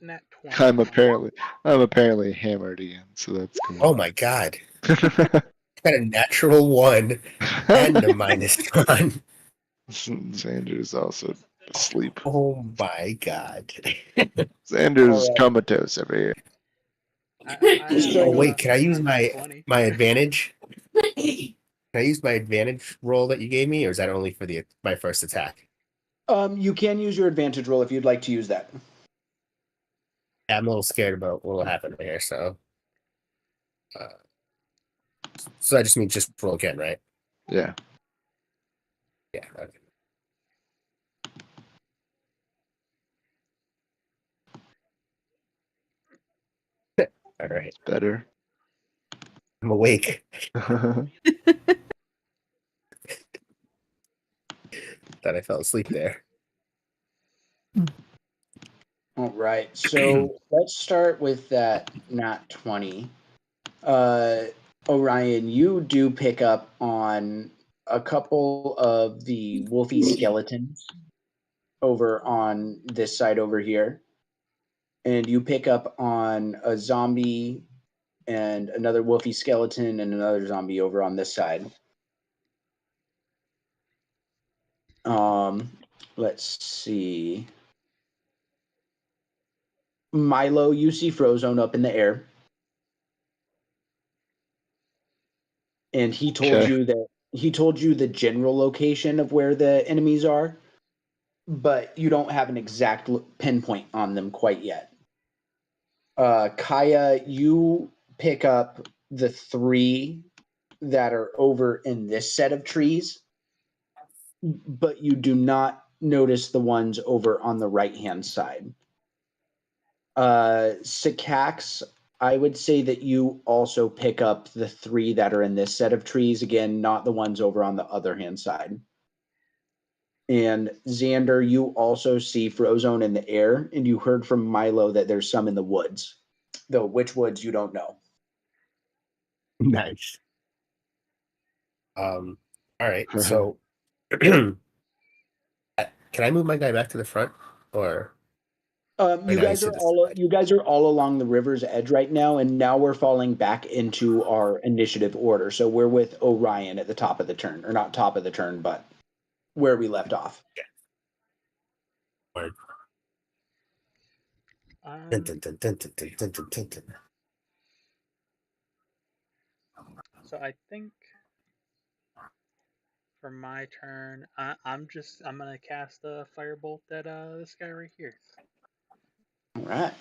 Nat 20. I'm apparently hammered again, so that's cool. Oh my god. Got a natural 1 and a -1. Xander's also asleep. Oh my god. Xander's All right. comatose over here. Oh wait, can I use my my advantage? Can I use my advantage roll that you gave me, or is that only for my first attack? You can use your advantage roll if you'd like to use that. Yeah, I'm a little scared about what will happen here, so I just mean just roll again, right? Yeah. Yeah. Okay. All right. Better. I'm awake. Thought I fell asleep there. All right, so let's start with that nat 20. Orion, you do pick up on a couple of the wolfy skeletons over on this side over here. And you pick up on a zombie and another wolfy skeleton and another zombie over on this side. Let's see. Milo, you see Frozone up in the air. And he told Okay. you the general location of where the enemies are, but you don't have an exact pinpoint on them quite yet. Kaya, you pick up the 3 that are over in this set of trees, but you do not notice the ones over on the right-hand side. Sikax, I would say that you also pick up the 3 that are in this set of trees. Again, not the ones over on the other hand side. And Xander, you also see Frozone in the air, and you heard from Milo that there's some in the woods. Though which woods you don't know. Nice. All right. So, can I move my guy back to the front, or? You guys are all along the river's edge right now, and now we're falling back into our initiative order. So we're with Orion at the top of the turn, or not top of the turn, but where we left off. Yeah. So I think for my turn, I'm gonna cast a firebolt at this guy right here. All right.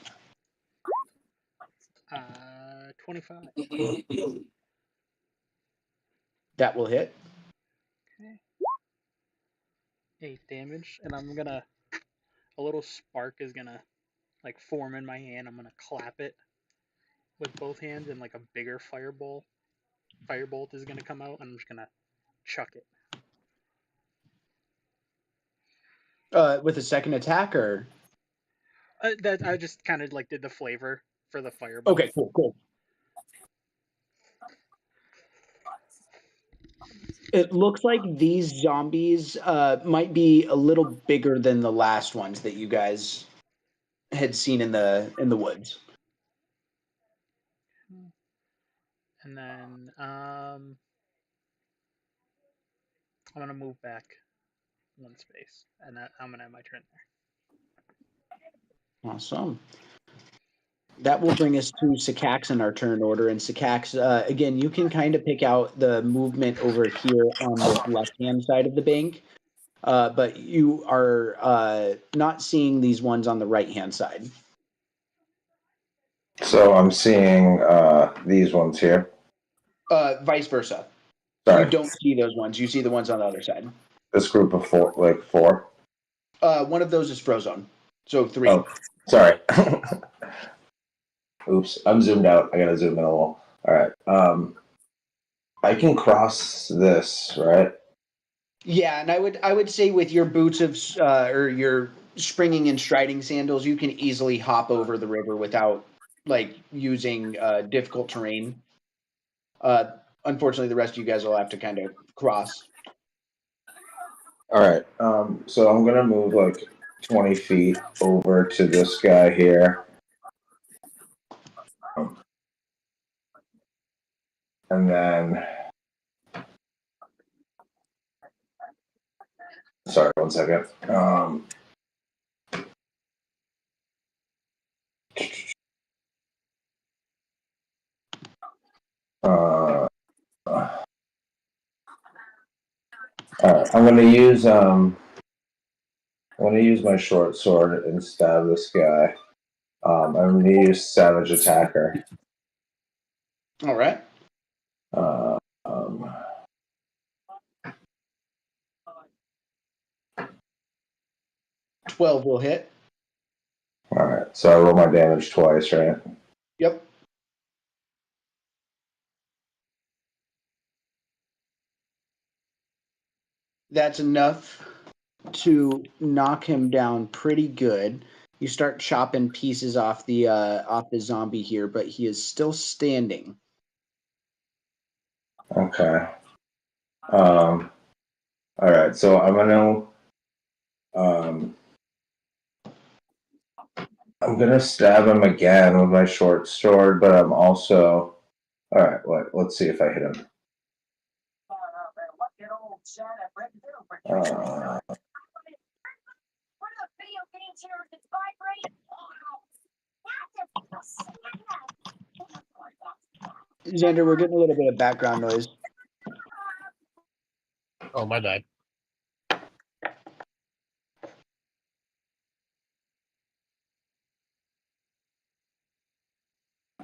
25. That will hit. Okay. 8 damage, and a little spark is gonna like form in my hand. I'm gonna clap it with both hands, and like a bigger firebolt is gonna come out, and I'm just gonna chuck it. With a second attack, or That I just kind of like did the flavor for the fireball. Okay, cool. It looks like these zombies might be a little bigger than the last ones that you guys had seen in the woods. And then I'm gonna move back one space, and I'm gonna have my turn there. Awesome. That will bring us to Sikax in our turn order. And Sikax, again, you can kind of pick out the movement over here on this left-hand side of the bank, but you are not seeing these ones on the right-hand side. So I'm seeing these ones here. Vice versa. Sorry. You don't see those ones. You see the ones on the other side. This group of four, like four. One of those is Frozone. So 3. Oh, sorry. Oops, I'm zoomed out. I gotta zoom in a little. All right. I can cross this, right? Yeah, and I would say with your boots of or your springing and striding sandals, you can easily hop over the river without like using difficult terrain. Unfortunately, the rest of you guys will have to kind of cross. All right. So I'm gonna move like 20 feet over to this guy here. And then, sorry, 1 second. I'm gonna use my short sword and stab this guy. I'm gonna use Savage Attacker. All right. 12 will hit. All right, so I roll my damage twice, right? Yep. That's enough to knock him down pretty good. You start chopping pieces off the zombie here, but he is still standing. Okay. All right, so I'm gonna stab him again with my short sword, but I'm also all right. Let's see if I hit him. Xander, we're getting a little bit of background noise. Oh, my bad.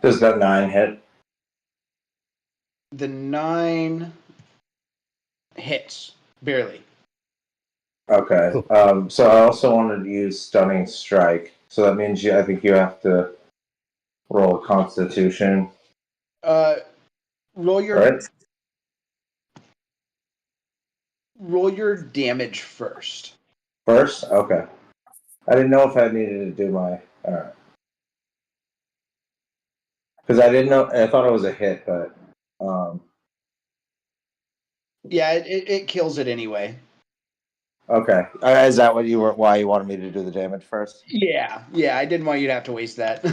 Does that 9 hit? The 9 hits, barely. Okay. So I also wanted to use Stunning Strike. So that means I think you have to roll Constitution. Roll your Right? roll your damage first. First? Okay. I didn't know if I needed to do my. Alright. Because I didn't know. I thought it was a hit, but. Yeah, it kills it anyway. Okay. Is that what why you wanted me to do the damage first? Yeah, I didn't want you to have to waste that.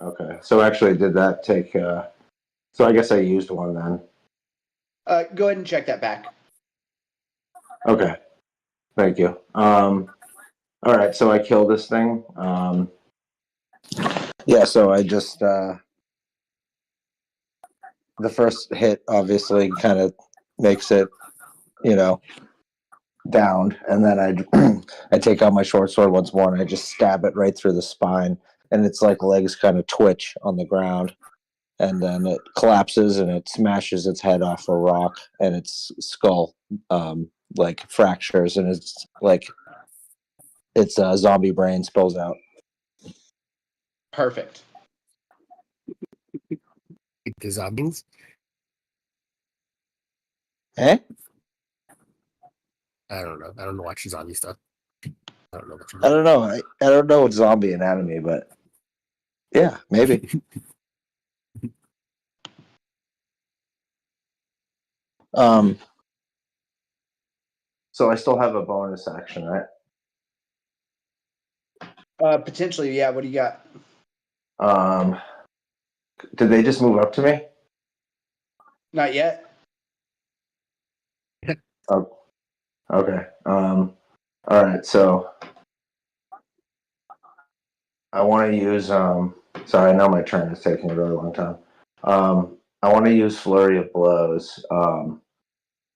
Okay. So actually, did that take. So I guess I used one then. Go ahead and check that back. Okay. Thank you. All right. So I killed this thing. Yeah. So I just. The first hit obviously kind of makes it, downed, and then I take out my short sword once more and I just stab it right through the spine, and its like legs kind of twitch on the ground, and then it collapses and it smashes its head off a rock, and its skull like fractures, and its zombie brain spills out. Perfect. The zombies? Eh? I don't know. I don't watch zombie stuff. I don't know what you I mean. don't know. I don't know what zombie anatomy, but yeah, maybe. So I still have a bonus action, right? Potentially, yeah. What do you got? Did they just move up to me? Not yet. Oh, okay. All right. So I want to use. Sorry, I know my turn is taking a really long time. I want to use flurry of blows.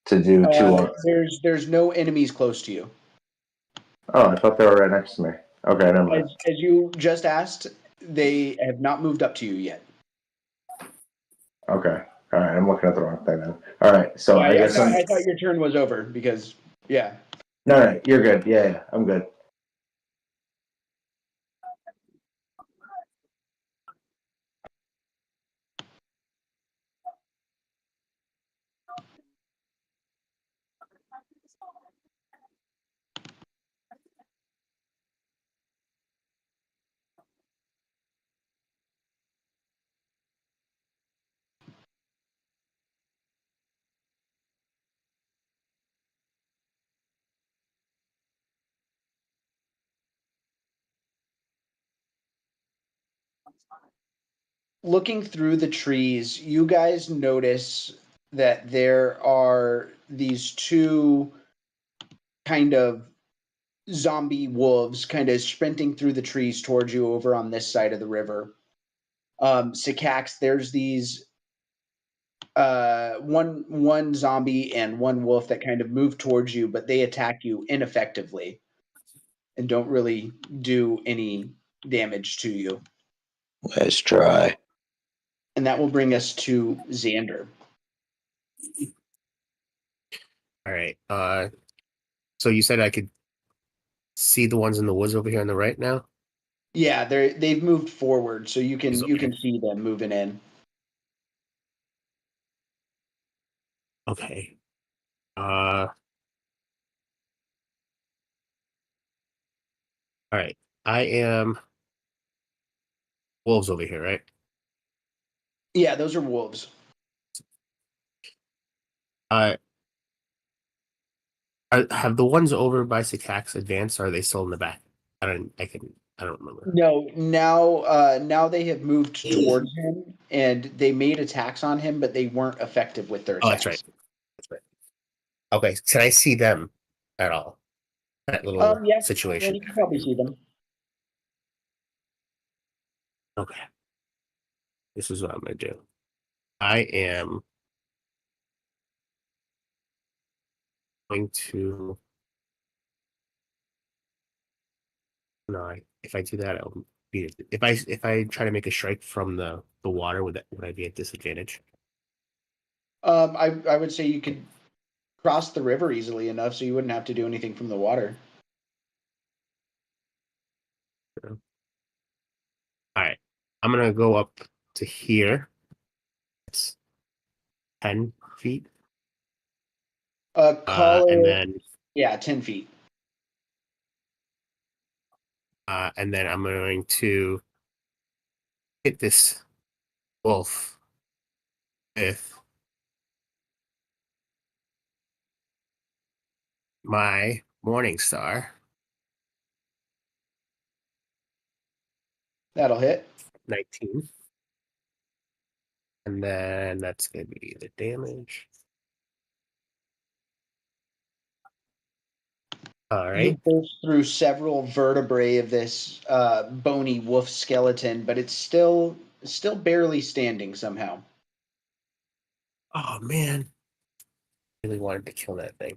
To do two. There's no enemies close to you. Oh, I thought they were right next to me. Okay, never mind. As you just asked, they have not moved up to you yet. Okay. All right. I'm looking at the wrong thing then. All right. So Yeah, I guess I thought your turn was over because yeah. No, you're good. Yeah, I'm good. Looking through the trees, you guys notice that there are these two kind of zombie wolves kind of sprinting through the trees towards you over on this side of the river. Sycax, there's these one zombie and one wolf that kind of move towards you, but they attack you ineffectively and don't really do any damage to you. Let's try. And that will bring us to Xander. All right. So you said I could see the ones in the woods over here on the right now? Yeah, they've moved forward, so you can Okay. see them moving in. Okay. All right. I am wolves over here, right? Yeah, those are wolves. Have the ones over by Sycax advanced? Or are they still in the back? I don't remember. No, now they have moved towards him, and they made attacks on him, but they weren't effective with their Oh, attacks. that's right. That's right. Okay. Can I see them at all? That little Yeah, situation. you can probably see them. Okay. This is what I'm gonna do. I am going to. No, if I do that, I'll beat it. If I try to make a strike from the water, would I be at disadvantage? I would say you could cross the river easily enough, so you wouldn't have to do anything from the water. All right, I'm gonna go up to here. It's 10 feet. Call And it, then 10 feet. and then I'm going to hit this wolf with my Morning Star. That'll hit. 19. And then that's going to be the damage. All right. You burst through several vertebrae of this bony wolf skeleton, but it's still barely standing somehow. Oh, man. Really wanted to kill that thing.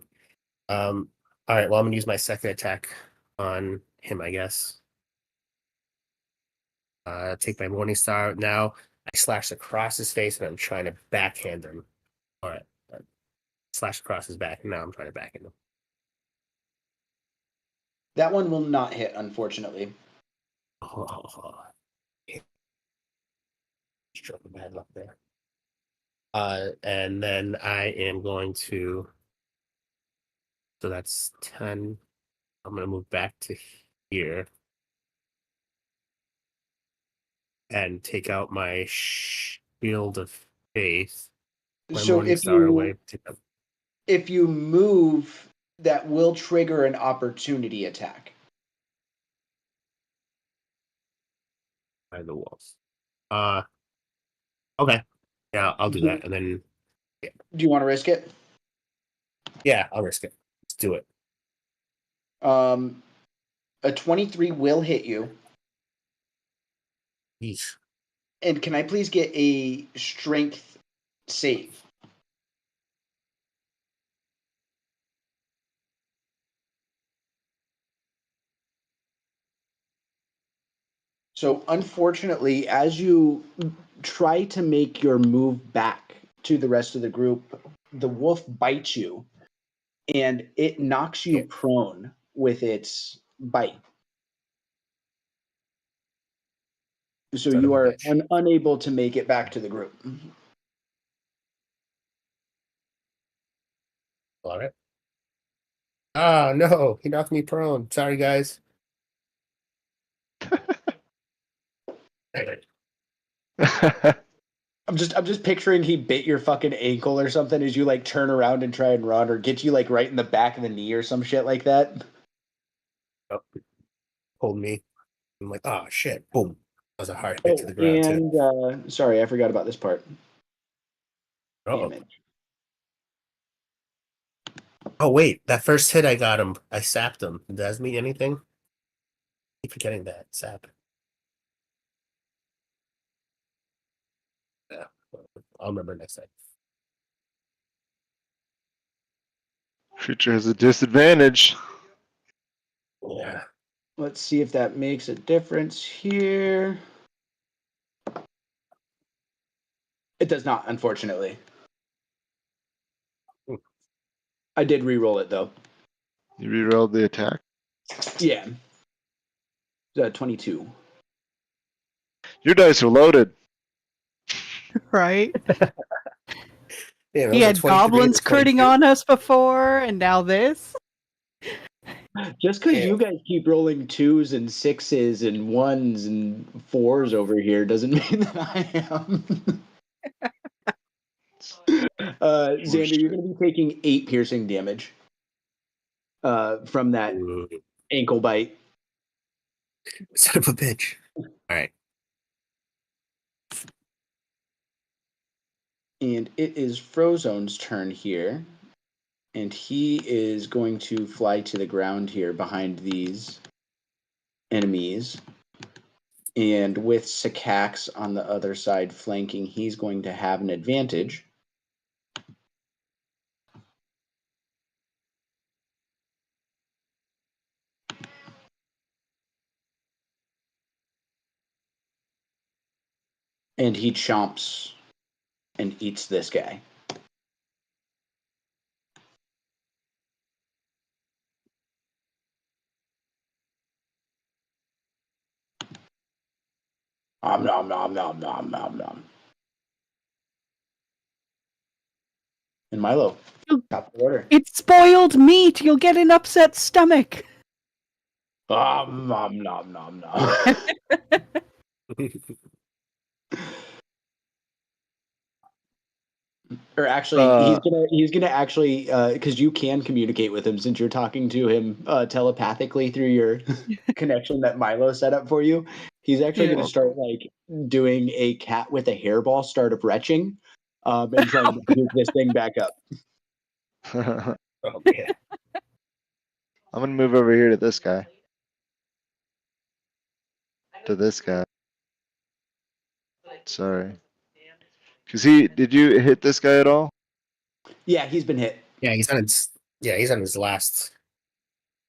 All right. Well, I'm going to use my second attack on him, I guess. Take my Morning Star. Now I slash across his face and I'm trying to backhand him. All right. Slash across his back. Now I'm trying to backhand him. That one will not hit, unfortunately. Oh, stroke of bad luck there. And then I am going to. So that's 10, I'm gonna move back to here and take out my shield of faith. My So morning star away. if you move, that will trigger an opportunity attack. By the walls. Okay. Yeah, I'll do that, and then Do you want to risk it? yeah, I'll risk it. Let's do it. A 23 will hit you. Yeesh. And can I please get a strength save? So, unfortunately, as you try to make your move back to the rest of the group, the wolf bites you and it knocks you Yeah. prone with its bite. So, Son of you a are bitch. unable to make it back to the group. All right. Oh no, he knocked me prone. Sorry, guys. I'm just picturing he bit your fucking ankle or something as you like turn around and try and run, or get you like right in the back of the knee or some shit like that. Oh, pulled me. I'm like, oh shit. Boom. That was a hard hit to the ground too. And sorry, I forgot about this part. Uh-oh. Damage. Oh wait, that first hit I got him. I sapped him. Does that mean anything? Keep forgetting that. Sap. Yeah. I'll remember next time. Creature has a disadvantage. Yeah. Let's see if that makes a difference here. It does not, unfortunately. Hmm. I did re-roll it though. You rerolled the attack. Yeah. 22. Your dice are loaded. Right? Yeah, He those are had 23 goblins to 22. critting on us before, and now this. Just because Yeah. you guys keep rolling 2s and 6s and 1s and 4s over here doesn't mean that I am. Xander, you're going to be taking 8 piercing damage from that Ooh, ankle bite. son of a bitch. All right. And it is Frozone's turn here. And he is going to fly to the ground here behind these enemies. And with Sakax on the other side flanking, he's going to have an advantage. And he chomps and eats this guy. Nom nom nom nom nom nom nom. And Milo, top of the order. It's spoiled meat. You'll get an upset stomach. Nom nom nom nom nom. Or actually, he's gonna actually because you can communicate with him since you're talking to him telepathically through your connection that Milo set up for you. He's actually gonna start like doing a cat with a hairball start of retching, and trying to puke this thing back up. Oh, man. I'm gonna move over here to this guy. To this guy. Sorry. Cause did you hit this guy at all? Yeah, he's been hit. Yeah, he's on his last.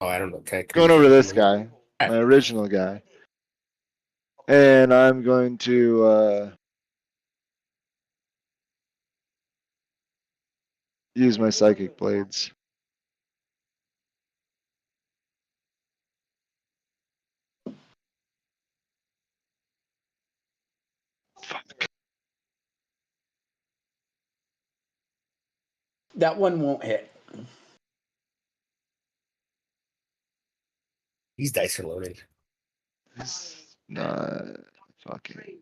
Oh, I don't know. Can I Going over to this communicate? guy, my original guy. And I'm going to use my psychic blades. Fuck. That one won't hit. These dice are loaded. It's not fucking.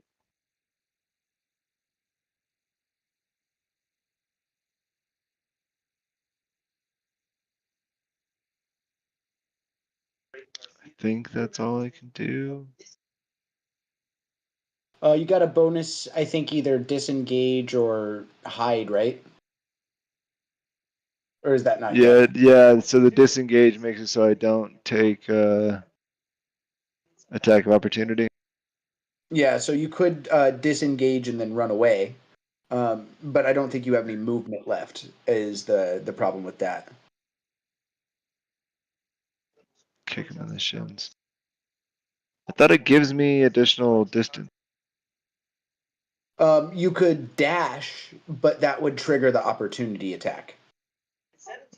I think that's all I can do. You got a bonus, I think, either disengage or hide, right? Or is that not Yeah, yet? yeah. So the disengage makes it so I don't take attack of opportunity. Yeah, so you could disengage and then run away. But I don't think you have any movement left, is the problem with that. Kick him in the shins. I thought it gives me additional distance. You could dash, but that would trigger the opportunity attack.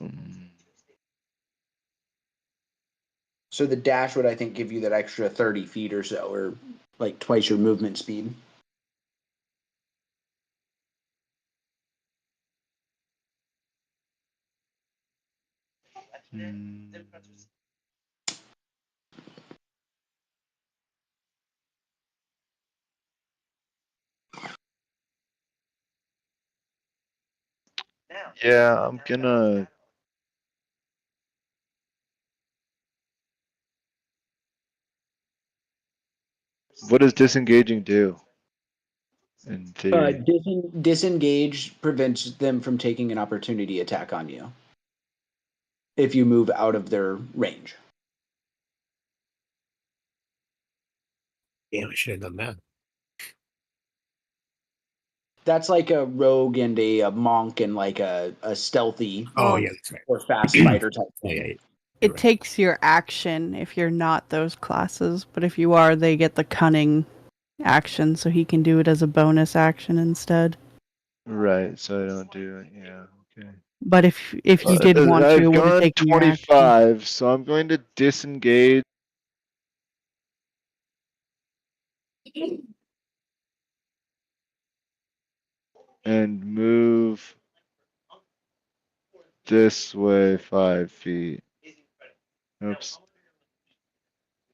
Mm. So the dash would, I think, give you that extra 30 feet or so, or like twice your movement speed. Mm. Yeah, I'm gonna. What does disengaging do? In theory. Disengage prevents them from taking an opportunity attack on you if you move out of their range. Damn, I should have done that. That's like a rogue and a monk and like a stealthy Oh, Well, yeah, that's right. or fast fighter type Yeah, thing. yeah, yeah. it takes your action if you're not those classes, but if you are, they get the cunning action, so he can do it as a bonus action instead. Right, so I don't do it. Yeah, okay. But if you did want to, it I've would have gone taken your action. 25, so I'm going to disengage. And move this way 5 feet. Oops.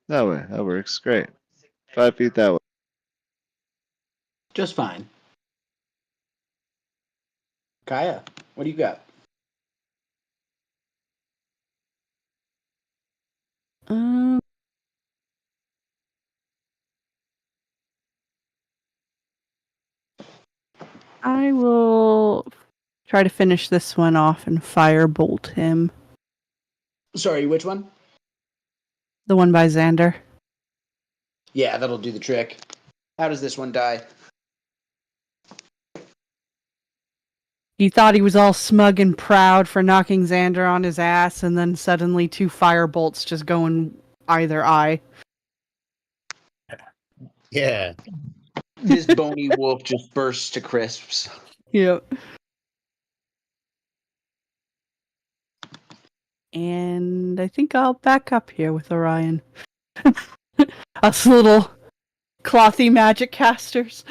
That way. That works. Great. 5 feet that way. Just fine. Kaya, what do you got? Um, I will try to finish this one off and firebolt him. Sorry, which one? The one by Xander. Yeah, that'll do the trick. How does this one die? He thought he was all smug and proud for knocking Xander on his ass, and then suddenly 2 firebolts just go in either eye. Yeah. This bony wolf just bursts to crisps. Yep. And I think I'll back up here with Orion. Us little clothy magic casters.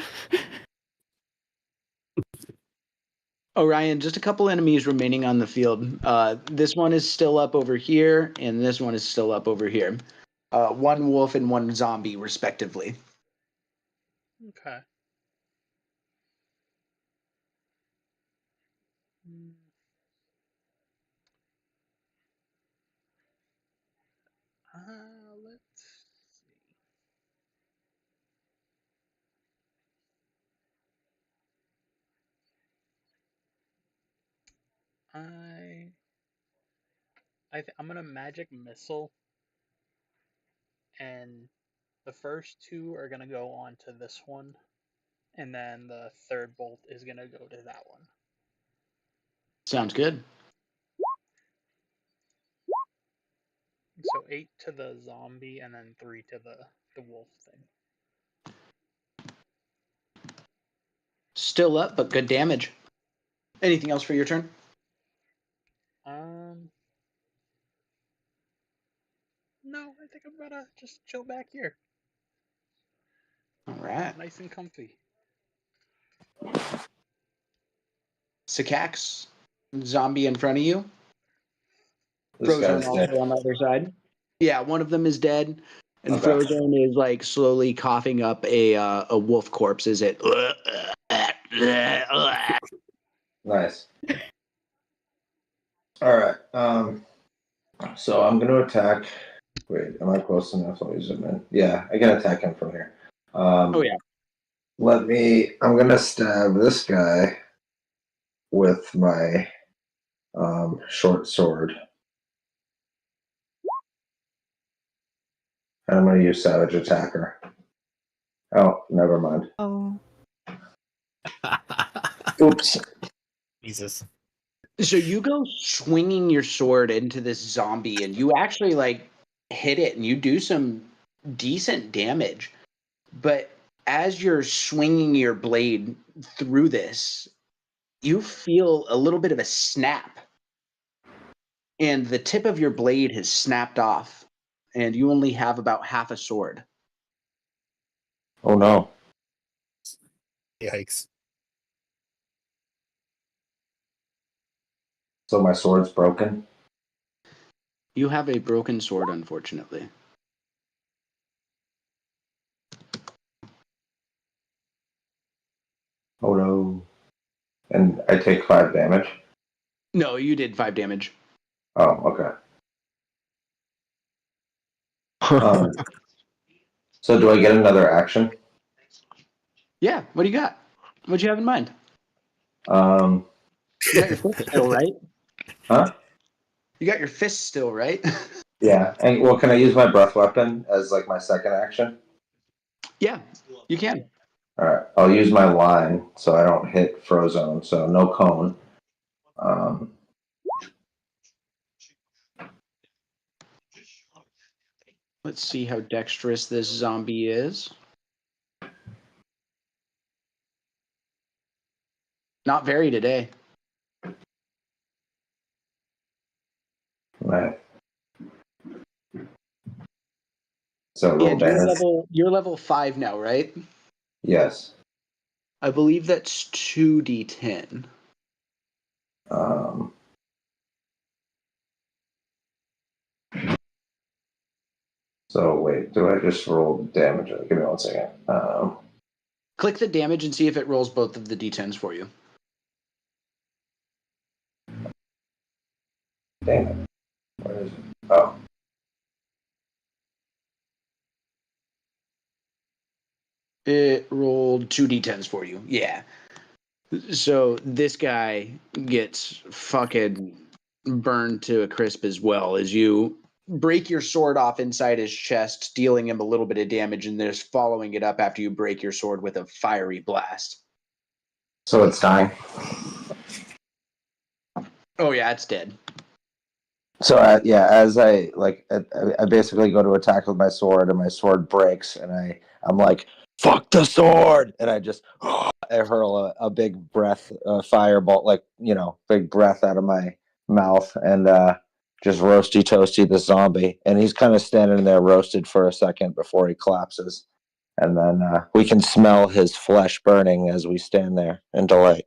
Orion, just a couple enemies remaining on the field. This one is still up over here, and this one is still up over here. One wolf and one zombie, respectively. Okay. Hmm. Let's see. I'm gonna magic missile, and the first 2 are gonna go on to this one, and then the third bolt is gonna go to that one. Sounds good. So 8 to the zombie, and then 3 to the wolf thing. Still up, but good damage. Anything else for your turn? No, I think I'm gonna just chill back here. All right. Nice and comfy. Sikax, zombie in front of you. This Frozen guy's dead. monster on the other side. Yeah, one of them is dead, and Okay. Frozone is like slowly coughing up a wolf corpse. Is it? Nice. All right. So I'm gonna attack. Wait, am I close enough? Let me zoom in. Yeah, I can attack him from here. Oh yeah. I'm gonna stab this guy with my short sword. And I'm gonna use Savage Attacker. Oh, never mind. Oh. Oops. Jesus. So you go swinging your sword into this zombie, and you actually like hit it, and you do some decent damage. But as you're swinging your blade through this, you feel a little bit of a snap, and the tip of your blade has snapped off, and you only have about half a sword. Oh no. Yikes. So my sword's broken. You have a broken sword, unfortunately. Oh no. And I take 5 damage. No, you did 5 damage. Oh, okay. So do I get another action? Yeah, what do you got? What do you have in mind? Um, You got your fist still, right? huh? You got your fist still, right? Yeah. And well, can I use my breath weapon as like my second action? Yeah, you can. All right. I'll use my line so I don't hit Frozone. So no cone. Let's see how dexterous this zombie is. Not very today. Right. So roll And damage. you're level 5 now, right? Yes. I believe that's 2d10. So wait, do I just roll damage? Give me 1 second. Click the damage and see if it rolls both of the d10s for you. Damn it. Where is it? Oh. It rolled 2d10s for you. Yeah. So this guy gets fucking burned to a crisp as well as you break your sword off inside his chest, dealing him a little bit of damage, and there's following it up after you break your sword with a fiery blast. So it's dying. Oh yeah, it's dead. So yeah, as I basically go to attack with my sword, and my sword breaks, and I'm like, "Fuck the sword!" And I just I hurl a big breath, firebolt, like big breath out of my mouth, and just roasty toasty the zombie, and he's kind of standing there roasted for a second before he collapses, and then we can smell his flesh burning as we stand there in delight.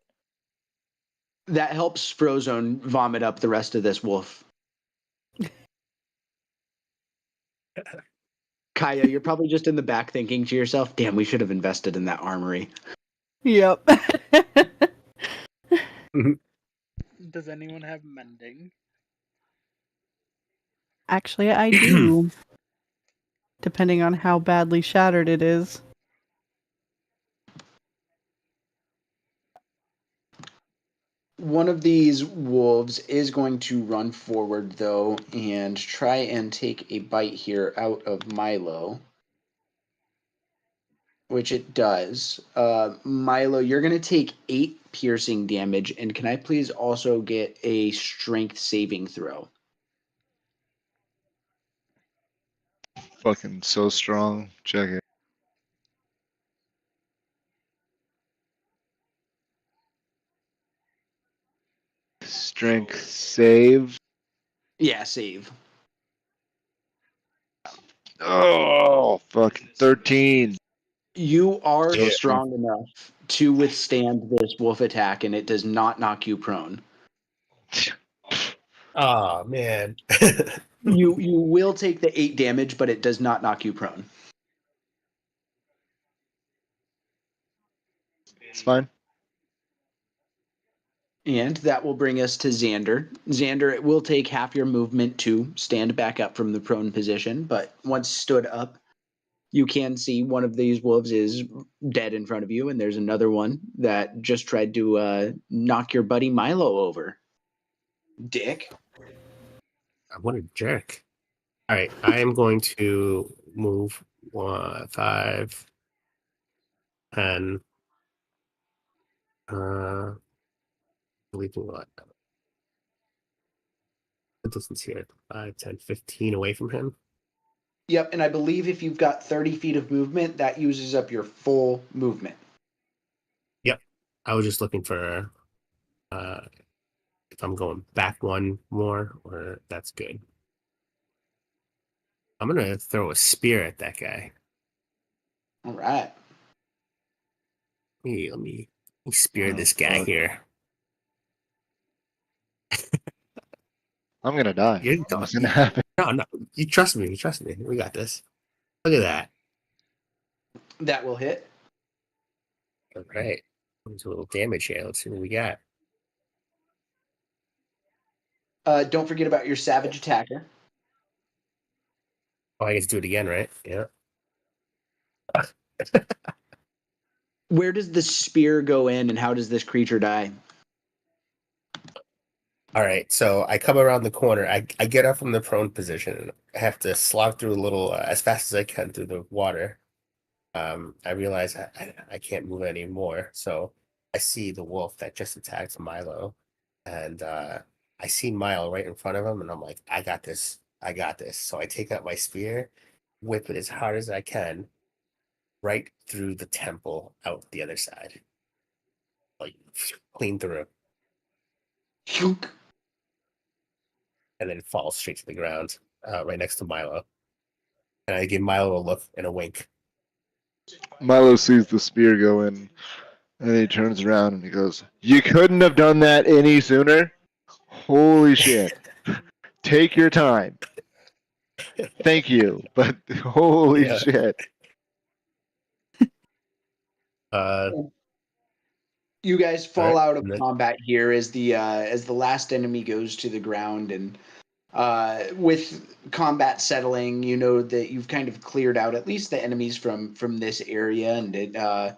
That helps Frozone vomit up the rest of this wolf. Kaya, you're probably just in the back thinking to yourself, damn, we should have invested in that armory. Yep. Does anyone have mending? Actually, I do. Depending on how badly shattered it is. One of these wolves is going to run forward, though, and try and take a bite here out of Milo. Which it does. Milo, you're going to take 8 piercing damage, and can I please also get a strength saving throw? Fucking so strong. Check it. Strength save. Yeah, save. Oh, fucking 13. You are So strong enough to withstand this wolf attack, and it does not knock you prone. Oh man. You will take the 8 damage, but it does not knock you prone. It's fine. And that will bring us to Xander. Xander, it will take half your movement to stand back up from the prone position, but once stood up, you can see one of these wolves is dead in front of you, and there's another one that just tried to knock your buddy Milo over. Dick. What a jerk. All right, I am going to move 5, 10. Leaving what? The distance here, 5, 10, 15 away from him. Yep, and I believe if you've got 30 feet of movement, that uses up your full movement. Yep. I was just looking for if I'm going back one more, or that's good. I'm gonna throw a spear at that guy. All right. Let me spear Oh, this guy fuck. here. I'm gonna die. You're What's gonna happen? No, you trust me. You trust me. We got this. Look at that. That will hit. All right. There's a little damage here. Let's see what we got. Don't forget about your savage attacker. Oh, I get to do it again, right? Yeah. Where does the spear go in, and how does this creature die? All right. So I come around the corner. I get up from the prone position. And I have to slog through a little as fast as I can through the water. I realize I can't move anymore. So I see the wolf that just attacked Milo, and I see Milo right in front of him, and I'm like, I got this. I got this. So I take out my spear, whip it as hard as I can, right through the temple, out the other side, like clean through, Shook. and then it falls straight to the ground, right next to Milo. And I give Milo a look and a wink. Milo sees the spear go in, and then he turns around and he goes, "You couldn't have done that any sooner? Holy shit. Take your time. Thank you, but holy Yeah. shit." You guys fall Alright, out of and then- combat here as the last enemy goes to the ground, and with combat settling, you know that you've kind of cleared out at least the enemies from this area, and it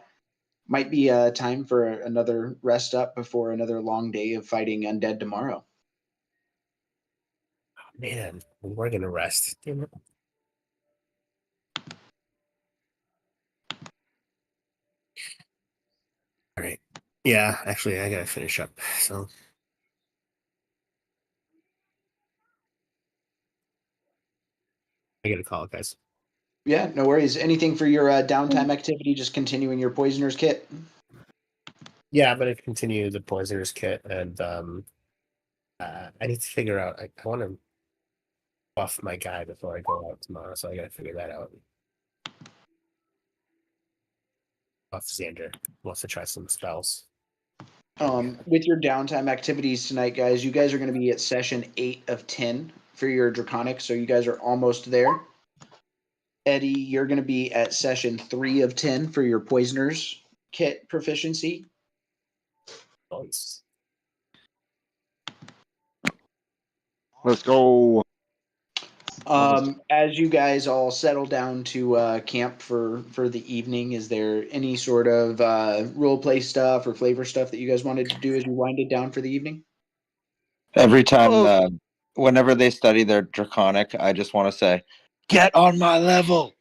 might be time for another rest up before another long day of fighting undead tomorrow. Man, we're gonna rest. Damn it. All right. Yeah, actually, I gotta finish up. So I gotta call it, guys. Yeah, no worries. Anything for your downtime activity? Just continuing your poisoner's kit. Yeah, I'm gonna continue the poisoner's kit, and I need to figure out. I want to buff my guy before I go out tomorrow, so I gotta figure that out. Buff Xander wants to try some spells. With your downtime activities tonight, guys, you guys are going to be at session 8 of 10 for your Draconic, so you guys are almost there. Eddie, you're going to be at session 3 of 10 for your Poisoner's Kit proficiency. Nice. Let's go. As you guys all settle down to camp for the evening, is there any sort of role play stuff or flavor stuff that you guys wanted to do as you winded down for the evening? Every time, whenever they study their Draconic, I just want to say, "Get on my level."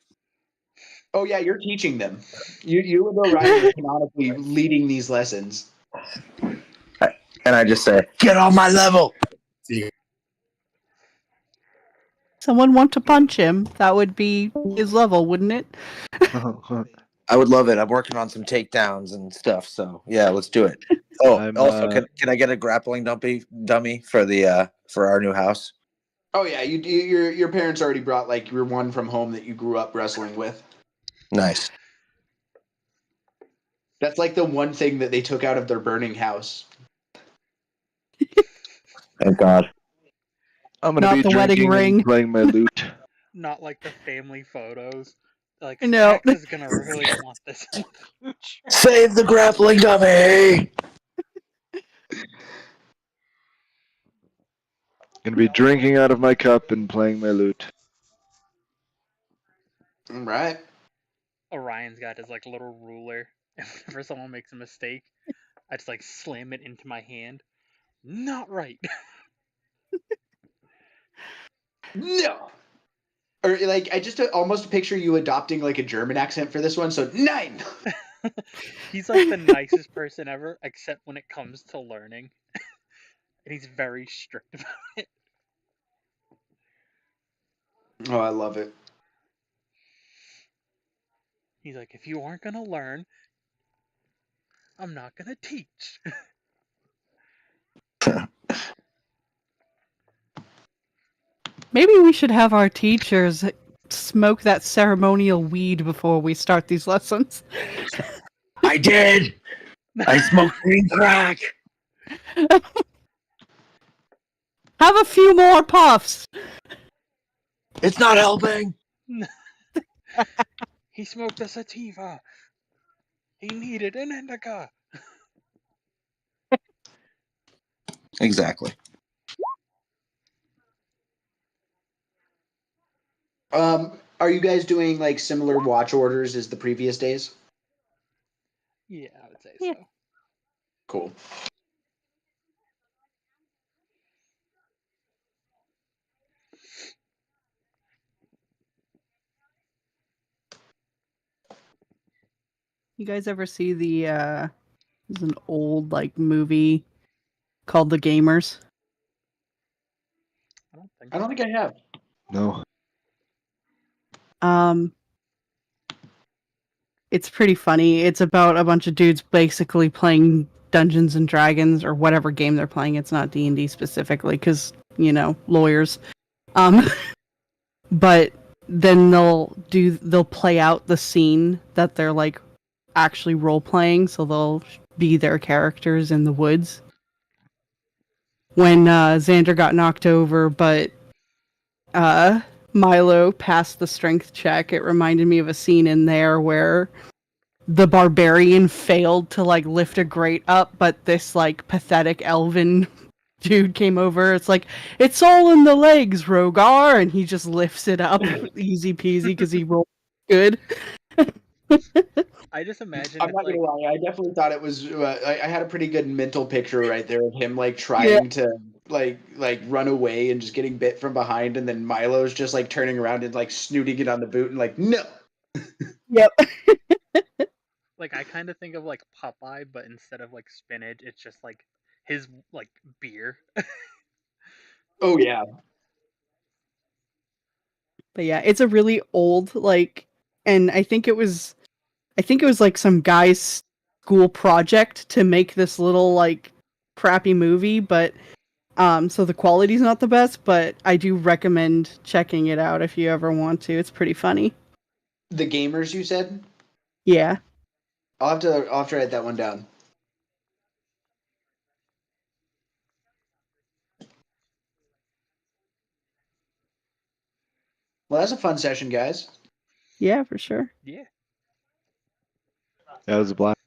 Oh yeah, you're teaching them. You and Orion are canonically leading these lessons. And I just say, "Get on my level." See, Someone want to punch him? That would be his level, wouldn't it? I would love it. I'm working on some takedowns and stuff, so yeah, let's do it. Oh, I'm, also, can I get a grappling dummy for the for our new house? Oh yeah, your parents already brought like your one from home that you grew up wrestling with. Nice. That's like the one thing that they took out of their burning house. Thank God. I'm gonna Not be the wedding drinking ring. and playing my lute. Not like the family photos. Like No. Max is gonna really want this in the future. Save the grappling dummy! Gonna be drinking out of my cup and playing my lute. All right. Orion's got his like little ruler, and whenever someone makes a mistake, I just like slam it into my hand. Not right. No. Or like I just almost picture you adopting like a German accent for this one. So 9. He's like the nicest person ever, except when it comes to learning. And he's very strict about it. Oh, I love it. He's like, if you aren't gonna learn, I'm not gonna teach. Maybe we should have our teachers smoke that ceremonial weed before we start these lessons. I did! I smoked green crack! Have a few more puffs. It's not helping! He smoked a sativa. He needed an indica. Exactly. Are you guys doing like similar watch orders as the previous days? Yeah, I would say Yeah. so. Cool. You guys ever see there's an old like movie called The Gamers? I don't think I don't so. think I have. No. It's pretty funny. It's about a bunch of dudes basically playing Dungeons and Dragons or whatever game they're playing. It's not D&D specifically because, you know, lawyers. But then they'll play out the scene that they're like actually role playing, so they'll be their characters in the woods. When Xander got knocked over, but Milo passed the strength check, it reminded me of a scene in there where the barbarian failed to like lift a grate up, but this like pathetic elven dude came over. It's like, it's all in the legs, Rogar, and he just lifts it up easy peasy because he rolled good. I just imagine I'm if not like gonna lie. I definitely thought it was. I had a pretty good mental picture right there of him like trying to like run away and just getting bit from behind, and then Milo's just like turning around and like snooting it on the boot and like no. Yep. like I kind of think of like Popeye, but instead of like spinach, it's just like his like beer. Oh yeah. But yeah, it's a really old like, and I think it was like some guy's school project to make this little like crappy movie, but so the quality's not the best, but I do recommend checking it out if you ever want to. It's pretty funny. The Gamers, you said? Yeah. I'll have to write that one down. Well, that's a fun session, guys. Yeah, for sure. Yeah. That was a blast.